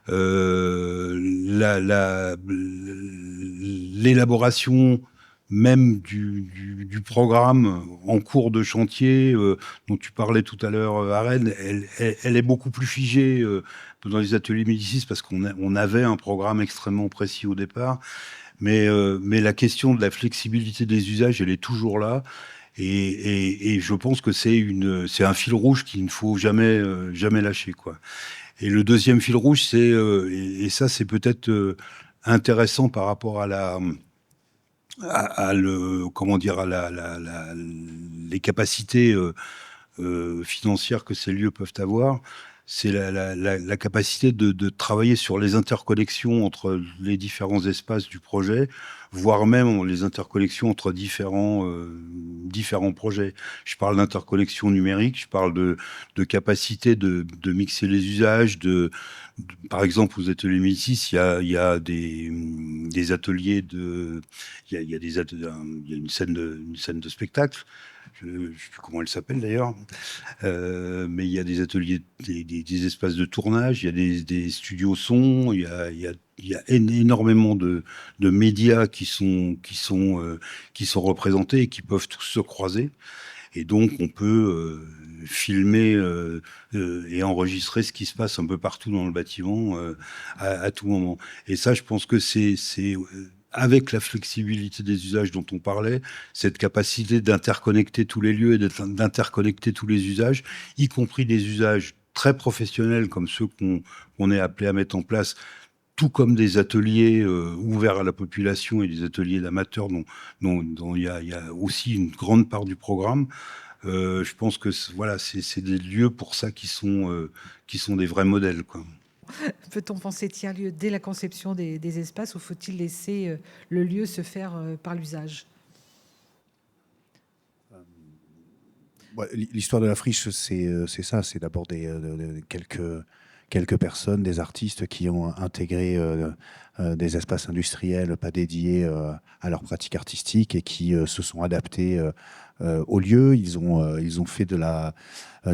G: l'élaboration même du programme en cours de chantier dont tu parlais tout à l'heure à Rennes, elle est beaucoup plus figée dans les ateliers Médicis, parce qu'on avait un programme extrêmement précis au départ, mais la question de la flexibilité des usages, elle est toujours là, et je pense que c'est un fil rouge qu'il ne faut jamais lâcher, quoi. Et le deuxième fil rouge, c'est et ça c'est peut-être intéressant par rapport à les capacités financières que ces lieux peuvent avoir, c'est la capacité de travailler sur les interconnexions entre les différents espaces du projet, voire même les interconnexions entre différents projets. Je parle d'interconnexion numérique, je parle de capacité de mixer les usages, par exemple, aux ateliers Médicis, il y a des ateliers il y a une scène de spectacle. Je ne sais plus comment elle s'appelle d'ailleurs, mais il y a des ateliers, des espaces de tournage, il y a des studios son, il y a énormément de médias qui sont représentés et qui peuvent tous se croiser. Et donc, on peut filmer et enregistrer ce qui se passe un peu partout dans le bâtiment à tout moment. Et ça, je pense que c'est avec la flexibilité des usages dont on parlait, cette capacité d'interconnecter tous les lieux et d'interconnecter tous les usages, y compris des usages très professionnels comme ceux qu'on est appelé à mettre en place, tout comme des ateliers ouverts à la population et des ateliers d'amateurs dont il y a aussi une grande part du programme. Je pense que voilà, c'est des lieux pour ça qui sont des vrais modèles, quoi.
A: Peut-on penser tiers-lieu dès la conception des espaces, ou faut-il laisser le lieu se faire par l'usage?
F: L'histoire de la friche, c'est ça, c'est d'abord quelques personnes, des artistes qui ont intégré des espaces industriels pas dédiés à leur pratique artistique, et qui se sont adaptés au lieu. Ils ont fait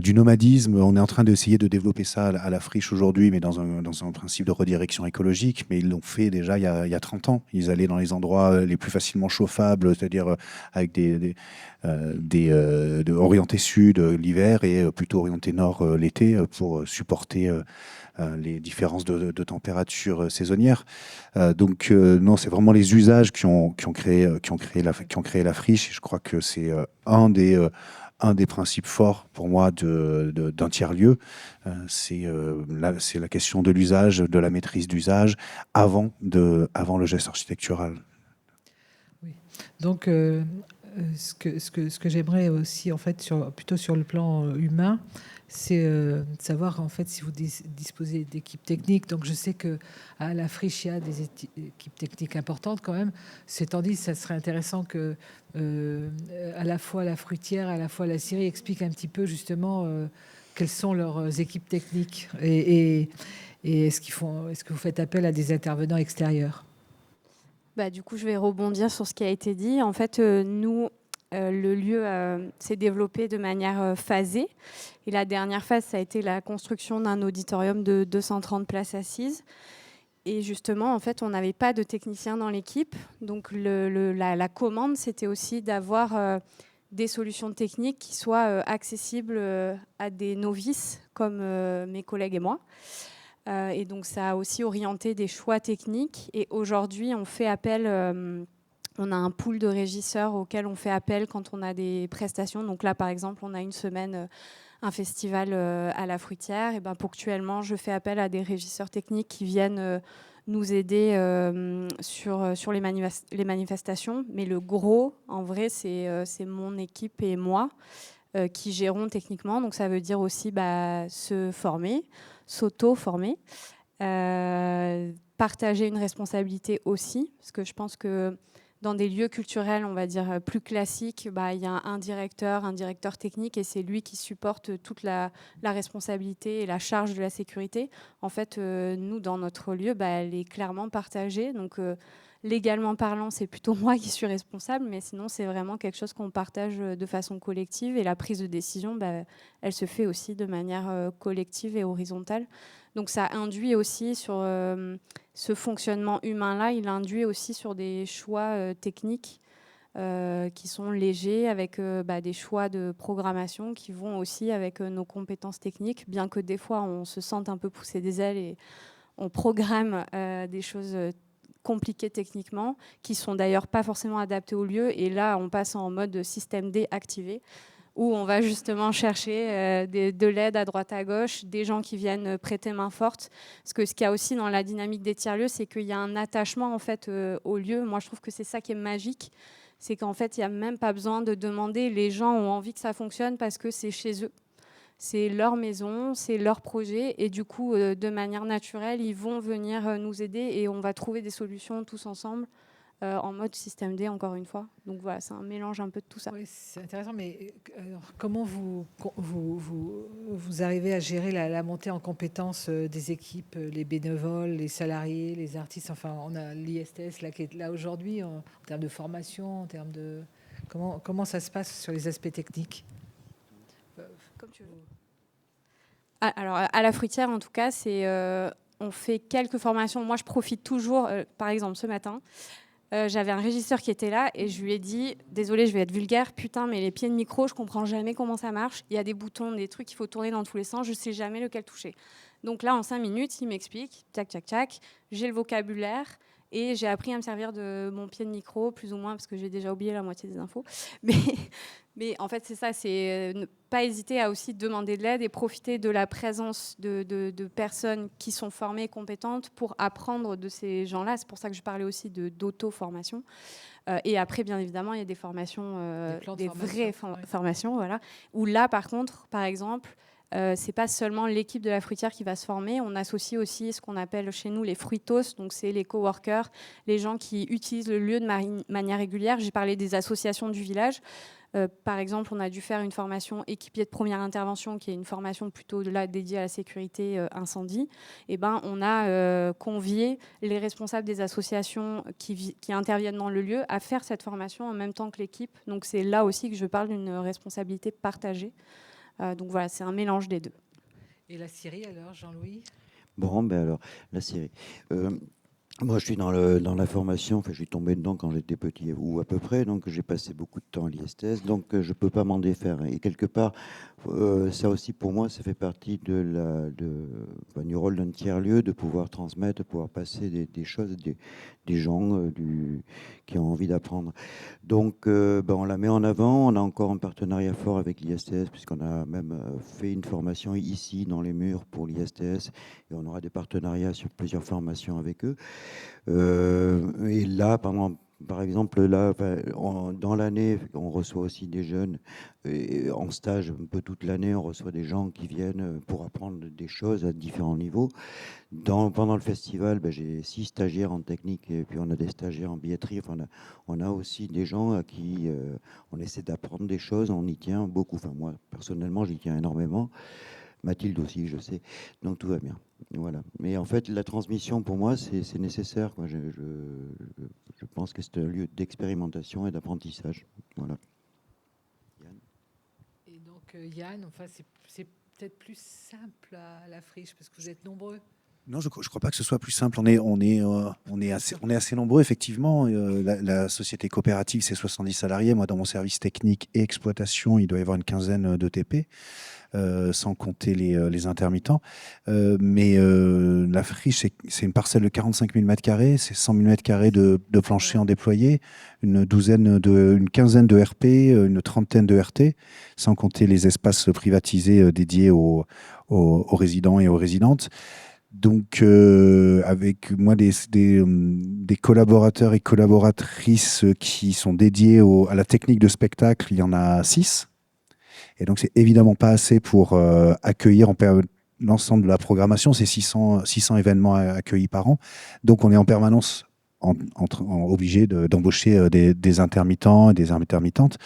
F: du nomadisme. On est en train d'essayer de développer ça à la friche aujourd'hui, mais dans un principe de redirection écologique. Mais ils l'ont fait déjà il y a 30 ans. Ils allaient dans les endroits les plus facilement chauffables, c'est-à-dire avec orientés sud l'hiver et plutôt orientés nord l'été, pour supporter les différences de température saisonnières. Donc non, c'est vraiment les usages qui ont créé la friche. Et je crois que c'est un des principes forts pour moi d'un tiers-lieu. C'est la question de l'usage, de la maîtrise d'usage avant le geste architectural.
A: Oui. Donc ce que j'aimerais aussi, en fait, plutôt sur le plan humain, c'est de savoir en fait si vous disposez d'équipes techniques. Donc je sais que à la Friche, il y a des équipes techniques importantes quand même. Cétant dit, ça serait intéressant que à la fois la fruitière, à la fois la scierie explique un petit peu justement quelles sont leurs équipes techniques et est-ce que vous faites appel à des intervenants extérieurs?
C: Du coup, je vais rebondir sur ce qui a été dit. En fait, nous, le lieu s'est développé de manière phasée. Et la dernière phase, ça a été la construction d'un auditorium de 230 places assises. Et justement, en fait, on n'avait pas de technicien dans l'équipe. Donc, la commande, c'était aussi d'avoir des solutions techniques qui soient accessibles à des novices comme mes collègues et moi. Et donc, ça a aussi orienté des choix techniques. Et aujourd'hui, on fait appel... on a un pool de régisseurs auquel on fait appel quand on a des prestations. Donc là, par exemple, on a une semaine un festival à la Fruitière. Et ponctuellement, je fais appel à des régisseurs techniques qui viennent nous aider sur les manifestations. Mais le gros, en vrai, c'est mon équipe et moi qui gérons techniquement. Donc ça veut dire aussi se former, s'auto-former, partager une responsabilité aussi, parce que je pense que dans des lieux culturels, on va dire plus classiques, il y a un directeur technique, et c'est lui qui supporte toute la responsabilité et la charge de la sécurité. En fait, nous, dans notre lieu, elle est clairement partagée. Donc, légalement parlant, c'est plutôt moi qui suis responsable, mais sinon, c'est vraiment quelque chose qu'on partage de façon collective. Et la prise de décision, elle se fait aussi de manière collective et horizontale. Donc ça induit aussi sur ce fonctionnement humain-là, il induit aussi sur des choix techniques qui sont légers, avec des choix de programmation qui vont aussi avec nos compétences techniques, bien que des fois on se sente un peu pousser des ailes et on programme des choses compliquées techniquement, qui sont d'ailleurs pas forcément adaptées au lieu. Et là, on passe en mode système D activé, où on va justement chercher de l'aide à droite à gauche, des gens qui viennent prêter main forte. Parce que ce qu'il y a aussi dans la dynamique des tiers-lieux, c'est qu'il y a un attachement en fait, au lieu. Moi, je trouve que c'est ça qui est magique. C'est qu'en fait, il n'y a même pas besoin de demander. Les gens ont envie que ça fonctionne parce que c'est chez eux. C'est leur maison, c'est leur projet. Et du coup, de manière naturelle, ils vont venir nous aider et on va trouver des solutions tous ensemble. En mode système D, encore une fois. Donc voilà, c'est un mélange un peu de tout ça.
A: Oui, c'est intéressant, mais comment vous arrivez à gérer la montée en compétences des équipes, les bénévoles, les salariés, les artistes? Enfin, on a l'ISTS là, qui est là aujourd'hui, en termes de formation, en termes de... Comment ça se passe sur les aspects techniques?
C: Comme tu veux. Alors, à la Fruitière, en tout cas, on fait quelques formations. Moi, je profite toujours, par exemple, ce matin, j'avais un régisseur qui était là et je lui ai dit, désolé, je vais être vulgaire, putain, mais les pieds de micro, je comprends jamais comment ça marche. Il y a des boutons, des trucs qu'il faut tourner dans tous les sens, je sais jamais lequel toucher. Donc là, en 5 minutes, il m'explique, tac, tac, tac, j'ai le vocabulaire et j'ai appris à me servir de mon pied de micro, plus ou moins, parce que j'ai déjà oublié la moitié des infos. Mais en fait, c'est ça, c'est ne pas hésiter à aussi demander de l'aide et profiter de la présence de personnes qui sont formées et compétentes pour apprendre de ces gens-là. C'est pour ça que je parlais aussi d'auto-formation. Et après, bien évidemment, il y a des formations, des vraies formations, voilà. Où là, par contre, par exemple, c'est pas seulement l'équipe de la Fruitière qui va se former. On associe aussi ce qu'on appelle chez nous les fruitos, donc c'est les coworkers, les gens qui utilisent le lieu de manière régulière. J'ai parlé des associations du village. Par exemple, on a dû faire une formation équipier de première intervention, qui est une formation plutôt là dédiée à la sécurité incendie. Et on a convié les responsables des associations qui interviennent dans le lieu à faire cette formation en même temps que l'équipe. Donc c'est là aussi que je parle d'une responsabilité partagée. Donc voilà, c'est un mélange des deux.
A: Et la scierie alors, Jean-Louis?
D: Bon, alors, la scierie. Moi, je suis dans la formation, enfin, je suis tombé dedans quand j'étais petit, ou à peu près, donc j'ai passé beaucoup de temps à l'ISTS, donc je ne peux pas m'en défaire. Et quelque part, ça aussi, pour moi, ça fait partie du rôle d'un tiers-lieu, de pouvoir transmettre, de pouvoir passer des choses, des gens qui ont envie d'apprendre. Donc, on la met en avant. On a encore un partenariat fort avec l'ISTS, puisqu'on a même fait une formation ici, dans les murs, pour l'ISTS, et on aura des partenariats sur plusieurs formations avec eux. Et là, pendant par exemple, là, dans l'année, on reçoit aussi des jeunes. Et en stage, un peu toute l'année, on reçoit des gens qui viennent pour apprendre des choses à différents niveaux. Pendant le festival, j'ai 6 stagiaires en technique et puis on a des stagiaires en billetterie. Enfin, on a aussi des gens à qui on essaie d'apprendre des choses. On y tient beaucoup. Enfin, moi, personnellement, j'y tiens énormément. Mathilde aussi, je sais. Donc tout va bien. Voilà. Mais en fait, la transmission, pour moi, c'est nécessaire, quoi. Je pense que c'est un lieu d'expérimentation et d'apprentissage. Voilà.
A: Yann. Et donc, Yann, enfin, c'est peut-être plus simple à la friche parce que vous êtes nombreux.
F: Non, je ne crois pas que ce soit plus simple. On est assez nombreux, effectivement. La société coopérative, c'est 70 salariés. Moi, dans mon service technique et exploitation, il doit y avoir une quinzaine de TP. Sans compter les intermittents. Mais la friche, c'est une parcelle de 45 000 m², c'est 100 000 m² de plancher en déployé, une quinzaine de RP, une trentaine de RT, sans compter les espaces privatisés dédiés aux résidents et aux résidentes. Donc, avec moi, des collaborateurs et collaboratrices qui sont dédiés à la technique de spectacle, il y en a 6. Et donc, c'est évidemment pas assez pour accueillir l'ensemble de la programmation. C'est 600 événements accueillis par an. Donc, on est en permanence obligé d'embaucher des intermittents et des intermittentes.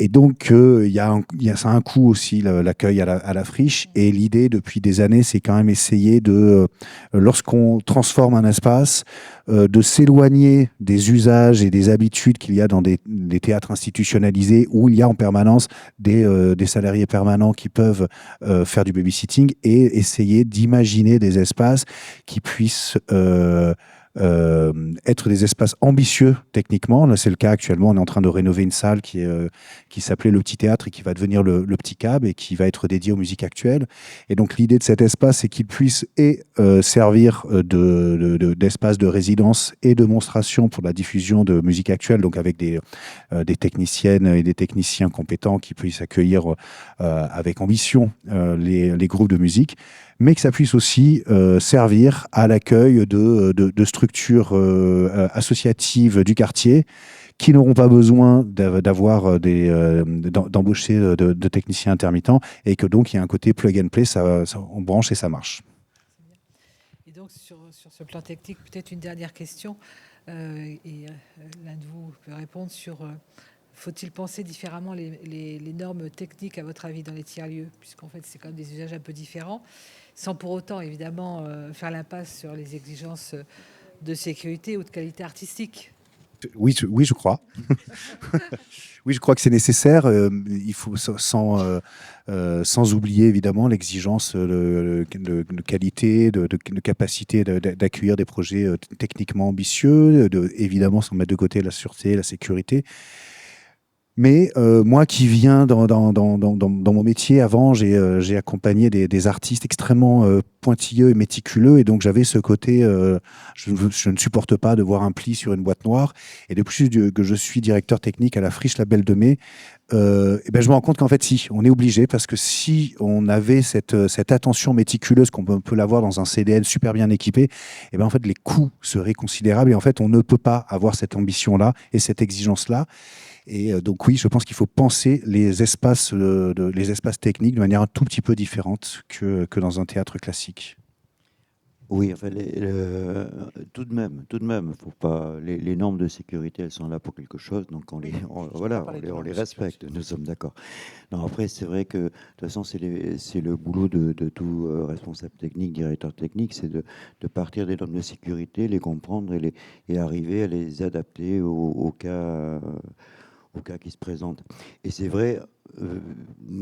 F: Et donc, ça a un coût aussi, l'accueil à la friche. Et l'idée, depuis des années, c'est quand même essayer lorsqu'on transforme un espace, de s'éloigner des usages et des habitudes qu'il y a dans des théâtres institutionnalisés où il y a en permanence des salariés permanents qui peuvent faire du babysitting et essayer d'imaginer des espaces qui puissent être des espaces ambitieux techniquement. Là, c'est le cas actuellement. On est en train de rénover une salle qui s'appelait le Petit Théâtre et qui va devenir le Petit Cab et qui va être dédié aux musiques actuelles. Et donc, l'idée de cet espace, c'est qu'il puisse servir d'espace de résidence et de monstration pour la diffusion de musique actuelle, donc avec des techniciennes et des techniciens compétents qui puissent accueillir avec ambition les groupes de musique, mais que ça puisse aussi servir à l'accueil de structures associatives du quartier qui n'auront pas besoin d'embaucher de techniciens intermittents et que donc il y a un côté plug and play, on branche et ça marche.
A: Et donc sur ce plan technique, peut-être une dernière question, et l'un de vous peut répondre sur... faut-il penser différemment les normes techniques, à votre avis, dans les tiers-lieux, puisqu'en fait, c'est quand même des usages un peu différents, sans pour autant, évidemment, faire l'impasse sur les exigences de sécurité ou de qualité artistique?
F: Oui, je crois. Oui, je crois que c'est nécessaire. Il faut sans oublier évidemment l'exigence de qualité, de capacité d'accueillir des projets techniquement ambitieux, évidemment sans mettre de côté la sûreté, la sécurité. Mais moi qui viens dans mon métier avant, j'ai accompagné des artistes extrêmement pointilleux et méticuleux, et donc j'avais ce côté, je ne supporte pas de voir un pli sur une boîte noire. Et depuis que je suis directeur technique à la Friche La Belle de Mai, je me rends compte qu'en fait, si, on est obligé, parce que si on avait cette attention méticuleuse qu'on peut l'avoir dans un CDN super bien équipé, en fait, les coûts seraient considérables, et en fait, on ne peut pas avoir cette ambition-là et cette exigence-là. Et donc oui, je pense qu'il faut penser les espaces techniques de manière un tout petit peu différente que dans un théâtre classique.
D: Oui, enfin, tout de même, faut pas, les normes de sécurité, elles sont là pour quelque chose, donc on les respecte, nous sommes d'accord. Non, après, c'est vrai que de toute façon, c'est le boulot de tout responsable technique, directeur technique, c'est de partir des normes de sécurité, les comprendre et arriver à les adapter au cas qui se présentent. Et c'est vrai,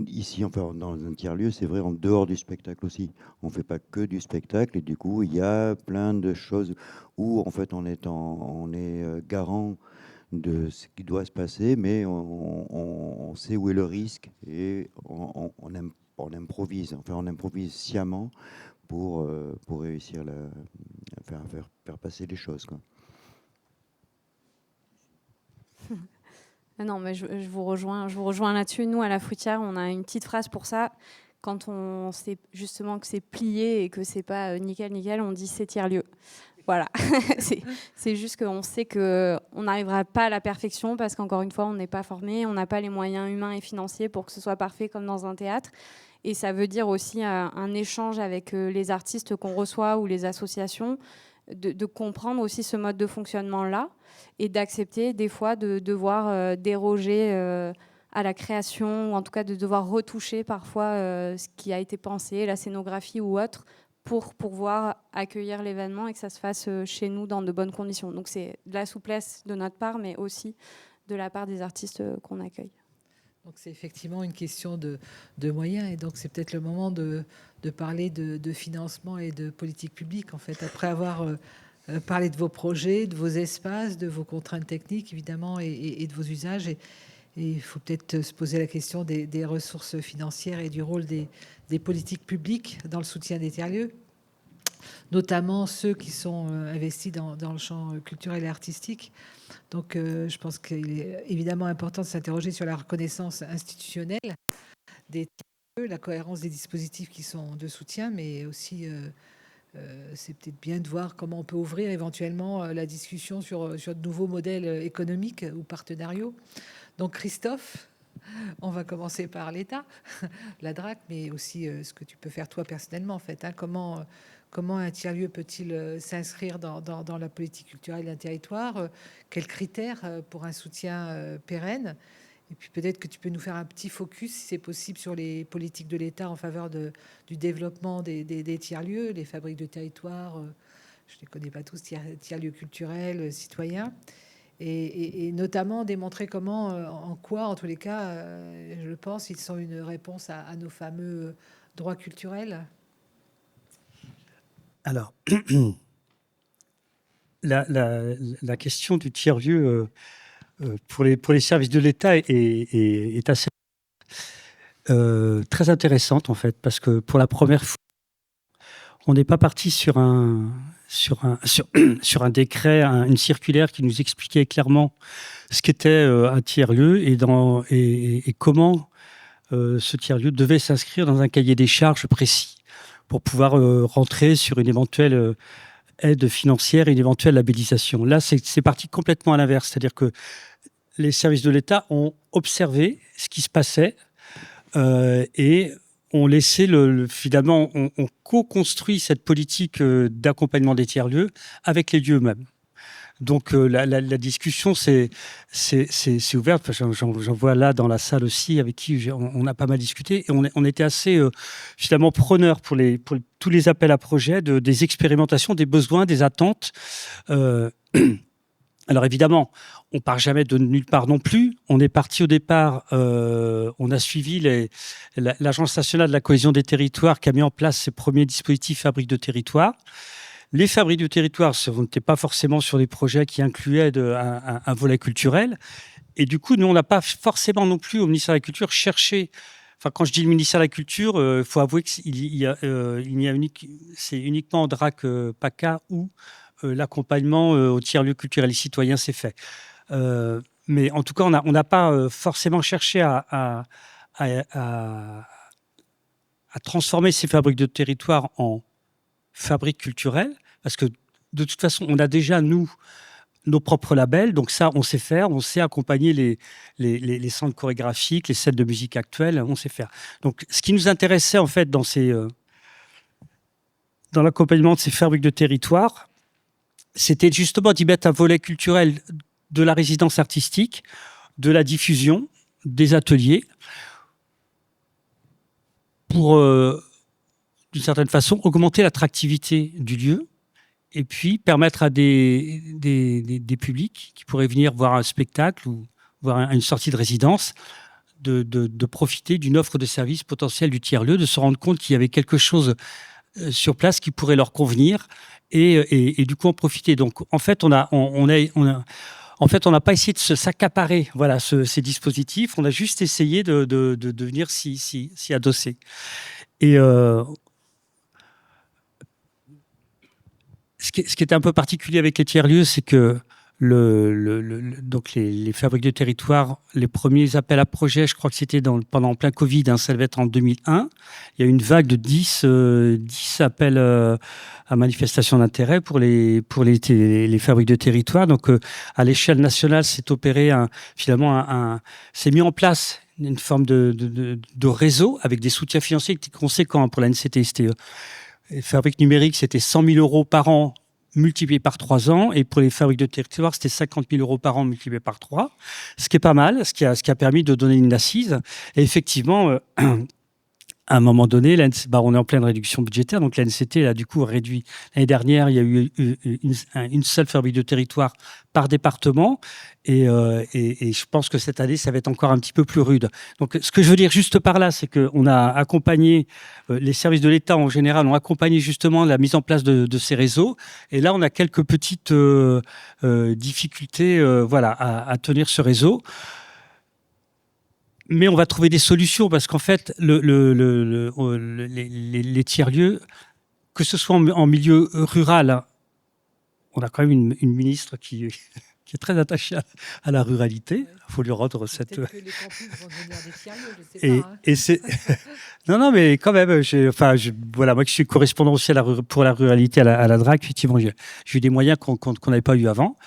D: ici, enfin, dans un tiers-lieu, c'est vrai en dehors du spectacle aussi. On ne fait pas que du spectacle, et du coup, il y a plein de choses où, en fait, on est garant de ce qui doit se passer, mais on sait où est le risque, et on improvise. Enfin, on improvise sciemment pour réussir à faire passer les choses, quoi.
C: Non, mais je vous rejoins là-dessus. Nous, à la Fruitière, on a une petite phrase pour ça. Quand on sait justement que c'est plié et que c'est pas nickel, on dit c'est tiers-lieu. Voilà, c'est juste qu'on sait qu'on n'arrivera pas à la perfection parce qu'encore une fois, on n'est pas formé, on n'a pas les moyens humains et financiers pour que ce soit parfait comme dans un théâtre. Et ça veut dire aussi un échange avec les artistes qu'on reçoit ou les associations, de comprendre aussi ce mode de fonctionnement-là et d'accepter des fois de devoir déroger à la création, ou en tout cas de devoir retoucher parfois ce qui a été pensé, la scénographie ou autre, pour pouvoir accueillir l'événement et que ça se fasse chez nous dans de bonnes conditions. Donc c'est de la souplesse de notre part, mais aussi de la part des artistes qu'on accueille.
A: Donc c'est effectivement une question de moyens, et donc c'est peut-être le moment de parler de financement et de politique publique, en fait. Après avoir parlé de vos projets, de vos espaces, de vos contraintes techniques, évidemment, et de vos usages. Et il faut peut-être se poser la question des ressources financières et du rôle des politiques publiques dans le soutien des tiers-lieux, notamment ceux qui sont investis dans le champ culturel et artistique. Donc, je pense qu'il est évidemment important de s'interroger sur la reconnaissance institutionnelle des tiers-lieux, la cohérence des dispositifs qui sont de soutien, mais aussi, c'est peut-être bien de voir comment on peut ouvrir éventuellement la discussion sur de nouveaux modèles économiques ou partenariaux. Donc, Christophe, on va commencer par l'État, la DRAC, mais aussi ce que tu peux faire toi personnellement, en fait. Hein. Comment un tiers-lieu peut-il s'inscrire dans la politique culturelle d'un territoire? Quels critères pour un soutien pérenne? Et puis peut-être que tu peux nous faire un petit focus, si c'est possible, sur les politiques de l'État en faveur du développement des tiers-lieux, les fabriques de territoire. Je ne les connais pas tous, tiers-lieux culturels, citoyens. Et notamment démontrer comment, en quoi, en tous les cas, je pense, ils sont une réponse à nos fameux droits culturels.
H: Alors, la question du tiers-lieu pour les services de l'État est assez très intéressante, en fait, parce que pour la première fois, on n'est pas parti sur un décret, une circulaire qui nous expliquait clairement ce qu'était un tiers-lieu et comment ce tiers-lieu devait s'inscrire dans un cahier des charges précis pour pouvoir rentrer sur une éventuelle aide financière et une éventuelle labellisation. Là, c'est parti complètement à l'inverse, c'est-à-dire que les services de l'État ont observé ce qui se passait et ont laissé finalement, on co-construit cette politique d'accompagnement des tiers-lieux avec les lieux eux-mêmes. Donc la discussion c'est ouverte. Enfin, j'en vois là dans la salle aussi avec qui on a pas mal discuté et on était assez finalement preneurs pour tous les appels à projets, des expérimentations, des besoins, des attentes. Alors évidemment, on part jamais de nulle part non plus. On est parti au départ, on a suivi l'Agence nationale de la cohésion des territoires qui a mis en place ses premiers dispositifs fabriques de territoire. Les fabriques de territoire, on n'était pas forcément sur des projets qui incluaient un volet culturel. Et du coup, nous, on n'a pas forcément non plus au ministère de la Culture cherché. Enfin, quand je dis le ministère de la Culture, il faut avouer que c'est uniquement en DRAC PACA où l'accompagnement au tiers-lieu culturel et citoyen s'est fait. Mais en tout cas, on n'a pas forcément cherché à transformer ces fabriques de territoire en fabriques culturelles, parce que de toute façon, on a déjà, nous, nos propres labels, donc ça, on sait faire, on sait accompagner les centres chorégraphiques, les scènes de musique actuelles, on sait faire. Donc, ce qui nous intéressait, en fait, dans l'accompagnement de ces fabriques de territoire, c'était justement d'y mettre un volet culturel de la résidence artistique, de la diffusion, des ateliers, pour, d'une certaine façon, augmenter l'attractivité du lieu et puis permettre à des publics qui pourraient venir voir un spectacle ou voir une sortie de résidence de profiter d'une offre de service potentielle du tiers-lieu, de se rendre compte qu'il y avait quelque chose sur place qui pourrait leur convenir et du coup en profiter. Donc en fait, on n'a pas essayé de s'accaparer ces dispositifs, on a juste essayé de venir s'y adosser. Et ce qui était un peu particulier avec les tiers-lieux, c'est que donc les fabriques de territoire, les premiers appels à projets, je crois que c'était pendant plein Covid, hein, ça devait être en 2001. Il y a eu une vague de 10 appels à manifestation d'intérêt pour les fabriques de territoire. Donc, à l'échelle nationale, s'est opéré s'est mis en place une forme de réseau avec des soutiens financiers qui étaient conséquents pour la NCT-STE. Les fabriques numériques, c'était 100 000 euros par an multiplié par 3 ans, et pour les fabriques de territoire, c'était 50 000 euros par an multiplié par 3, ce qui est pas mal, ce qui a permis de donner une assise. Et effectivement, à un moment donné, on est en pleine réduction budgétaire, donc l'ANCT a du coup réduit. L'année dernière, il y a eu une seule fabrique de territoire par département, et je pense que cette année, ça va être encore un petit peu plus rude. Donc, ce que je veux dire juste par là, c'est qu'on a accompagné, les services de l'État en général ont accompagné justement la mise en place de ces réseaux, et là, on a quelques petites difficultés à tenir ce réseau. Mais on va trouver des solutions parce qu'en fait, les tiers-lieux, que ce soit en milieu rural, on a quand même une ministre qui est très attachée à la ruralité. Il faut lui rendre cette...
A: Peut-être que les campus vont devenir des tiers-lieux, je ne sais pas.
H: Et c'est... non, mais quand même, moi qui suis correspondant aussi pour la ruralité à la DRAC, effectivement, j'ai eu des moyens qu'on n'avait pas eu avant.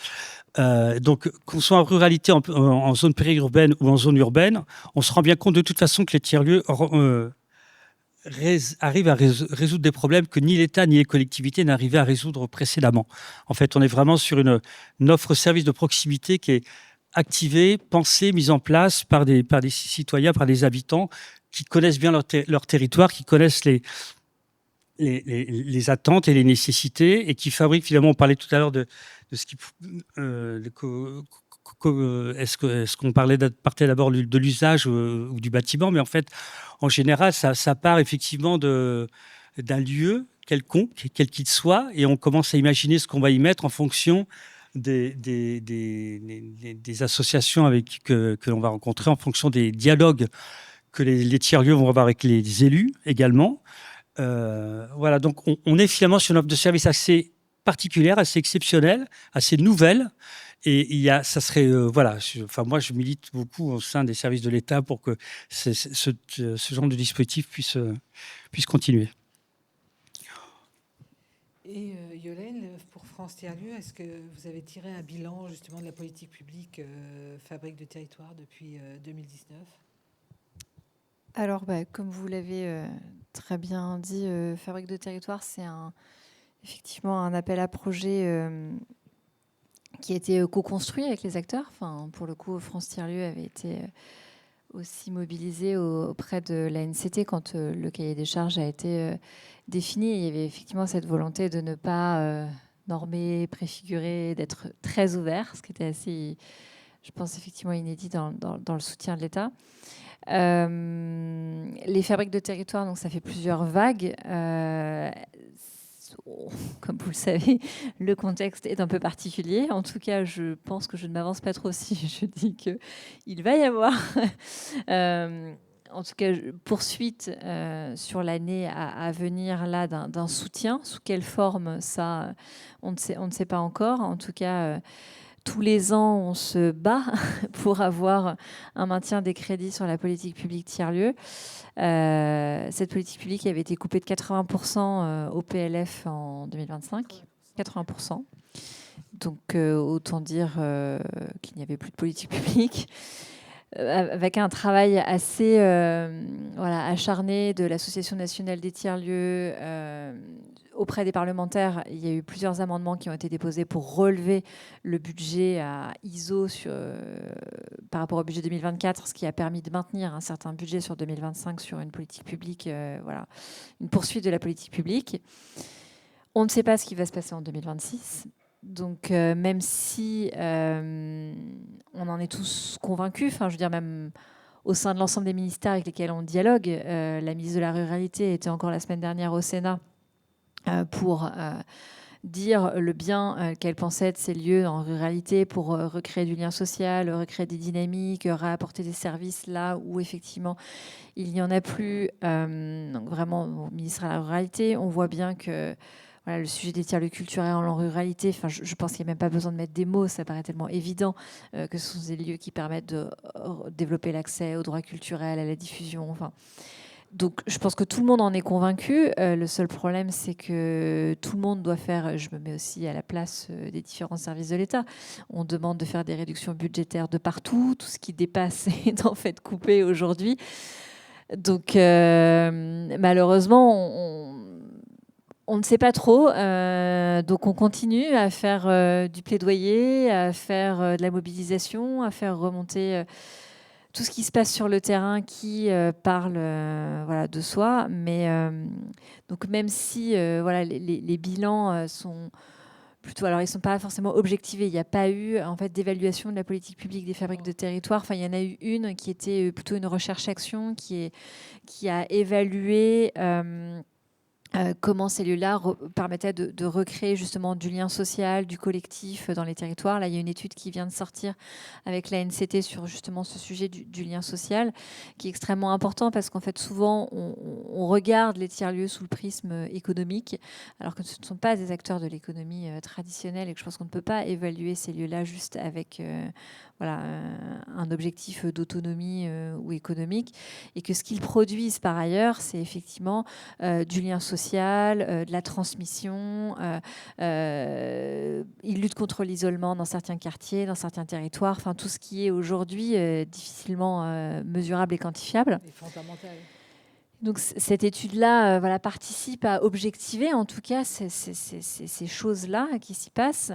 H: Donc, qu'on soit en ruralité, en zone périurbaine ou en zone urbaine, on se rend bien compte de toute façon que les tiers-lieux arrivent à résoudre des problèmes que ni l'État ni les collectivités n'arrivaient à résoudre précédemment. En fait, on est vraiment sur une offre service de proximité qui est activée, pensée, mise en place par des citoyens, par des habitants qui connaissent bien leur territoire, qui connaissent les attentes et les nécessités, et qui fabriquent, finalement, on parlait tout à l'heure de ce qui... Est-ce qu'on partait d'abord de l'usage ou du bâtiment, mais en fait, en général, ça part effectivement d'un lieu quelconque, quel qu'il soit, et on commence à imaginer ce qu'on va y mettre en fonction des associations que l'on va rencontrer, en fonction des dialogues que les tiers-lieux vont avoir avec les élus également. Donc on est finalement sur une offre de service assez particulière, assez exceptionnelle, assez nouvelle. Et moi je milite beaucoup au sein des services de l'État pour que ce genre de dispositif puisse continuer.
A: Et Yolène, pour France Tiers-Lieux, est-ce que vous avez tiré un bilan justement de la politique publique fabrique de territoire depuis 2019 ?
B: Alors, comme vous l'avez très bien dit, fabrique de territoire, c'est effectivement un appel à projet qui a été co-construit avec les acteurs. Enfin, pour le coup, France Tiers-Lieux avait été aussi mobilisé auprès de la NCT quand le cahier des charges a été défini. Il y avait effectivement cette volonté de ne pas normer, préfigurer, d'être très ouvert, ce qui était assez, je pense, effectivement inédit dans le soutien de l'État. Les fabriques de territoire, donc ça fait plusieurs vagues. Comme vous le savez, le contexte est un peu particulier. En tout cas, je pense que je ne m'avance pas trop si je dis qu'il va y avoir, en tout cas, poursuite sur l'année à venir là d'un soutien. Sous quelle forme, ça, on ne sait pas encore. En tout cas, tous les ans, on se bat pour avoir un maintien des crédits sur la politique publique tiers-lieux. Cette politique publique avait été coupée de 80% au PLF en 2025. 80%. Donc, autant dire qu'il n'y avait plus de politique publique. Avec un travail assez acharné de l'Association nationale des tiers-lieux auprès des parlementaires. Il y a eu plusieurs amendements qui ont été déposés pour relever le budget à ISO par rapport au budget 2024, ce qui a permis de maintenir un certain budget sur 2025 sur une politique publique, une poursuite de la politique publique. On ne sait pas ce qui va se passer en 2026. Donc, même si on en est tous convaincus, je veux dire, même au sein de l'ensemble des ministères avec lesquels on dialogue, la ministre de la Ruralité était encore la semaine dernière au Sénat pour dire le bien qu'elle pensait de ces lieux en ruralité pour recréer du lien social, recréer des dynamiques, réapporter des services là où effectivement il n'y en a plus. Donc vraiment, au ministère de la Ruralité, on voit bien que voilà, le sujet des tiers-lieux culturels en ruralité, enfin, je pense qu'il n'y a même pas besoin de mettre des mots, ça paraît tellement évident que ce sont des lieux qui permettent de développer l'accès aux droits culturels, à la diffusion, enfin. Donc, je pense que tout le monde en est convaincu. Le seul problème, c'est que tout le monde doit faire, je me mets aussi à la place des différents services de l'État, on demande de faire des réductions budgétaires de partout, tout ce qui dépasse est en fait coupé aujourd'hui. Donc, malheureusement, on ne sait pas trop. Donc, on continue à faire du plaidoyer, à faire de la mobilisation, à faire remonter tout ce qui se passe sur le terrain qui parle voilà, de soi. Mais donc, même si voilà, les bilans sont plutôt, alors ils ne sont pas forcément objectivés. Il n'y a pas eu en fait d'évaluation de la politique publique des fabriques de territoire. Enfin, il y en a eu une qui était plutôt une recherche-action qui a évalué comment ces lieux-là permettaient de recréer justement du lien social, du collectif dans les territoires. Là, il y a une étude qui vient de sortir avec l'ANCT sur justement ce sujet du lien social, qui est extrêmement important parce qu'en fait, souvent, on regarde les tiers-lieux sous le prisme économique, alors que ce ne sont pas des acteurs de l'économie traditionnelle et que je pense qu'on ne peut pas évaluer ces lieux-là juste avec voilà, un objectif d'autonomie ou économique, et que ce qu'ils produisent par ailleurs, c'est effectivement du lien social, de la transmission. Ils luttent contre l'isolement dans certains quartiers, dans certains territoires, enfin tout ce qui est aujourd'hui difficilement mesurable et quantifiable.
A: Et fondamental.
B: Donc cette étude-là voilà, participe à objectiver en tout cas ces choses-là qui s'y passent.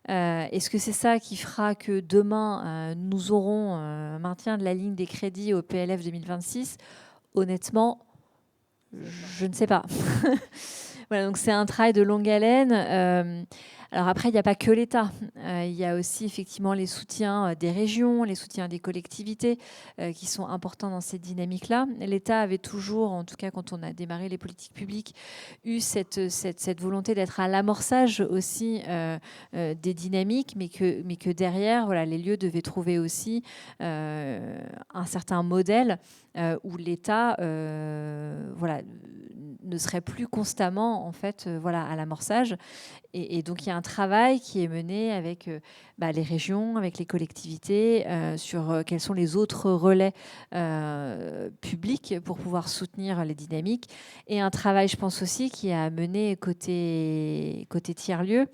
B: Est-ce que c'est ça qui fera que demain, nous aurons maintien de la ligne des crédits au PLF 2026 ? Honnêtement, je ne sais pas. Voilà, donc c'est un travail de longue haleine. Alors après, il n'y a pas que l'État. Il y a aussi effectivement les soutiens des régions, les soutiens des collectivités qui sont importants dans cette dynamique-là. L'État avait toujours, en tout cas quand on a démarré les politiques publiques, eu cette volonté d'être à l'amorçage aussi des dynamiques, mais que derrière, voilà, les lieux devaient trouver aussi un certain modèle où l'État voilà, ne serait plus constamment en fait, voilà, à l'amorçage. Et donc, il y a un travail qui est mené avec les régions, avec les collectivités, sur quels sont les autres relais publics pour pouvoir soutenir les dynamiques. Et un travail, je pense aussi, qui a mené côté tiers-lieux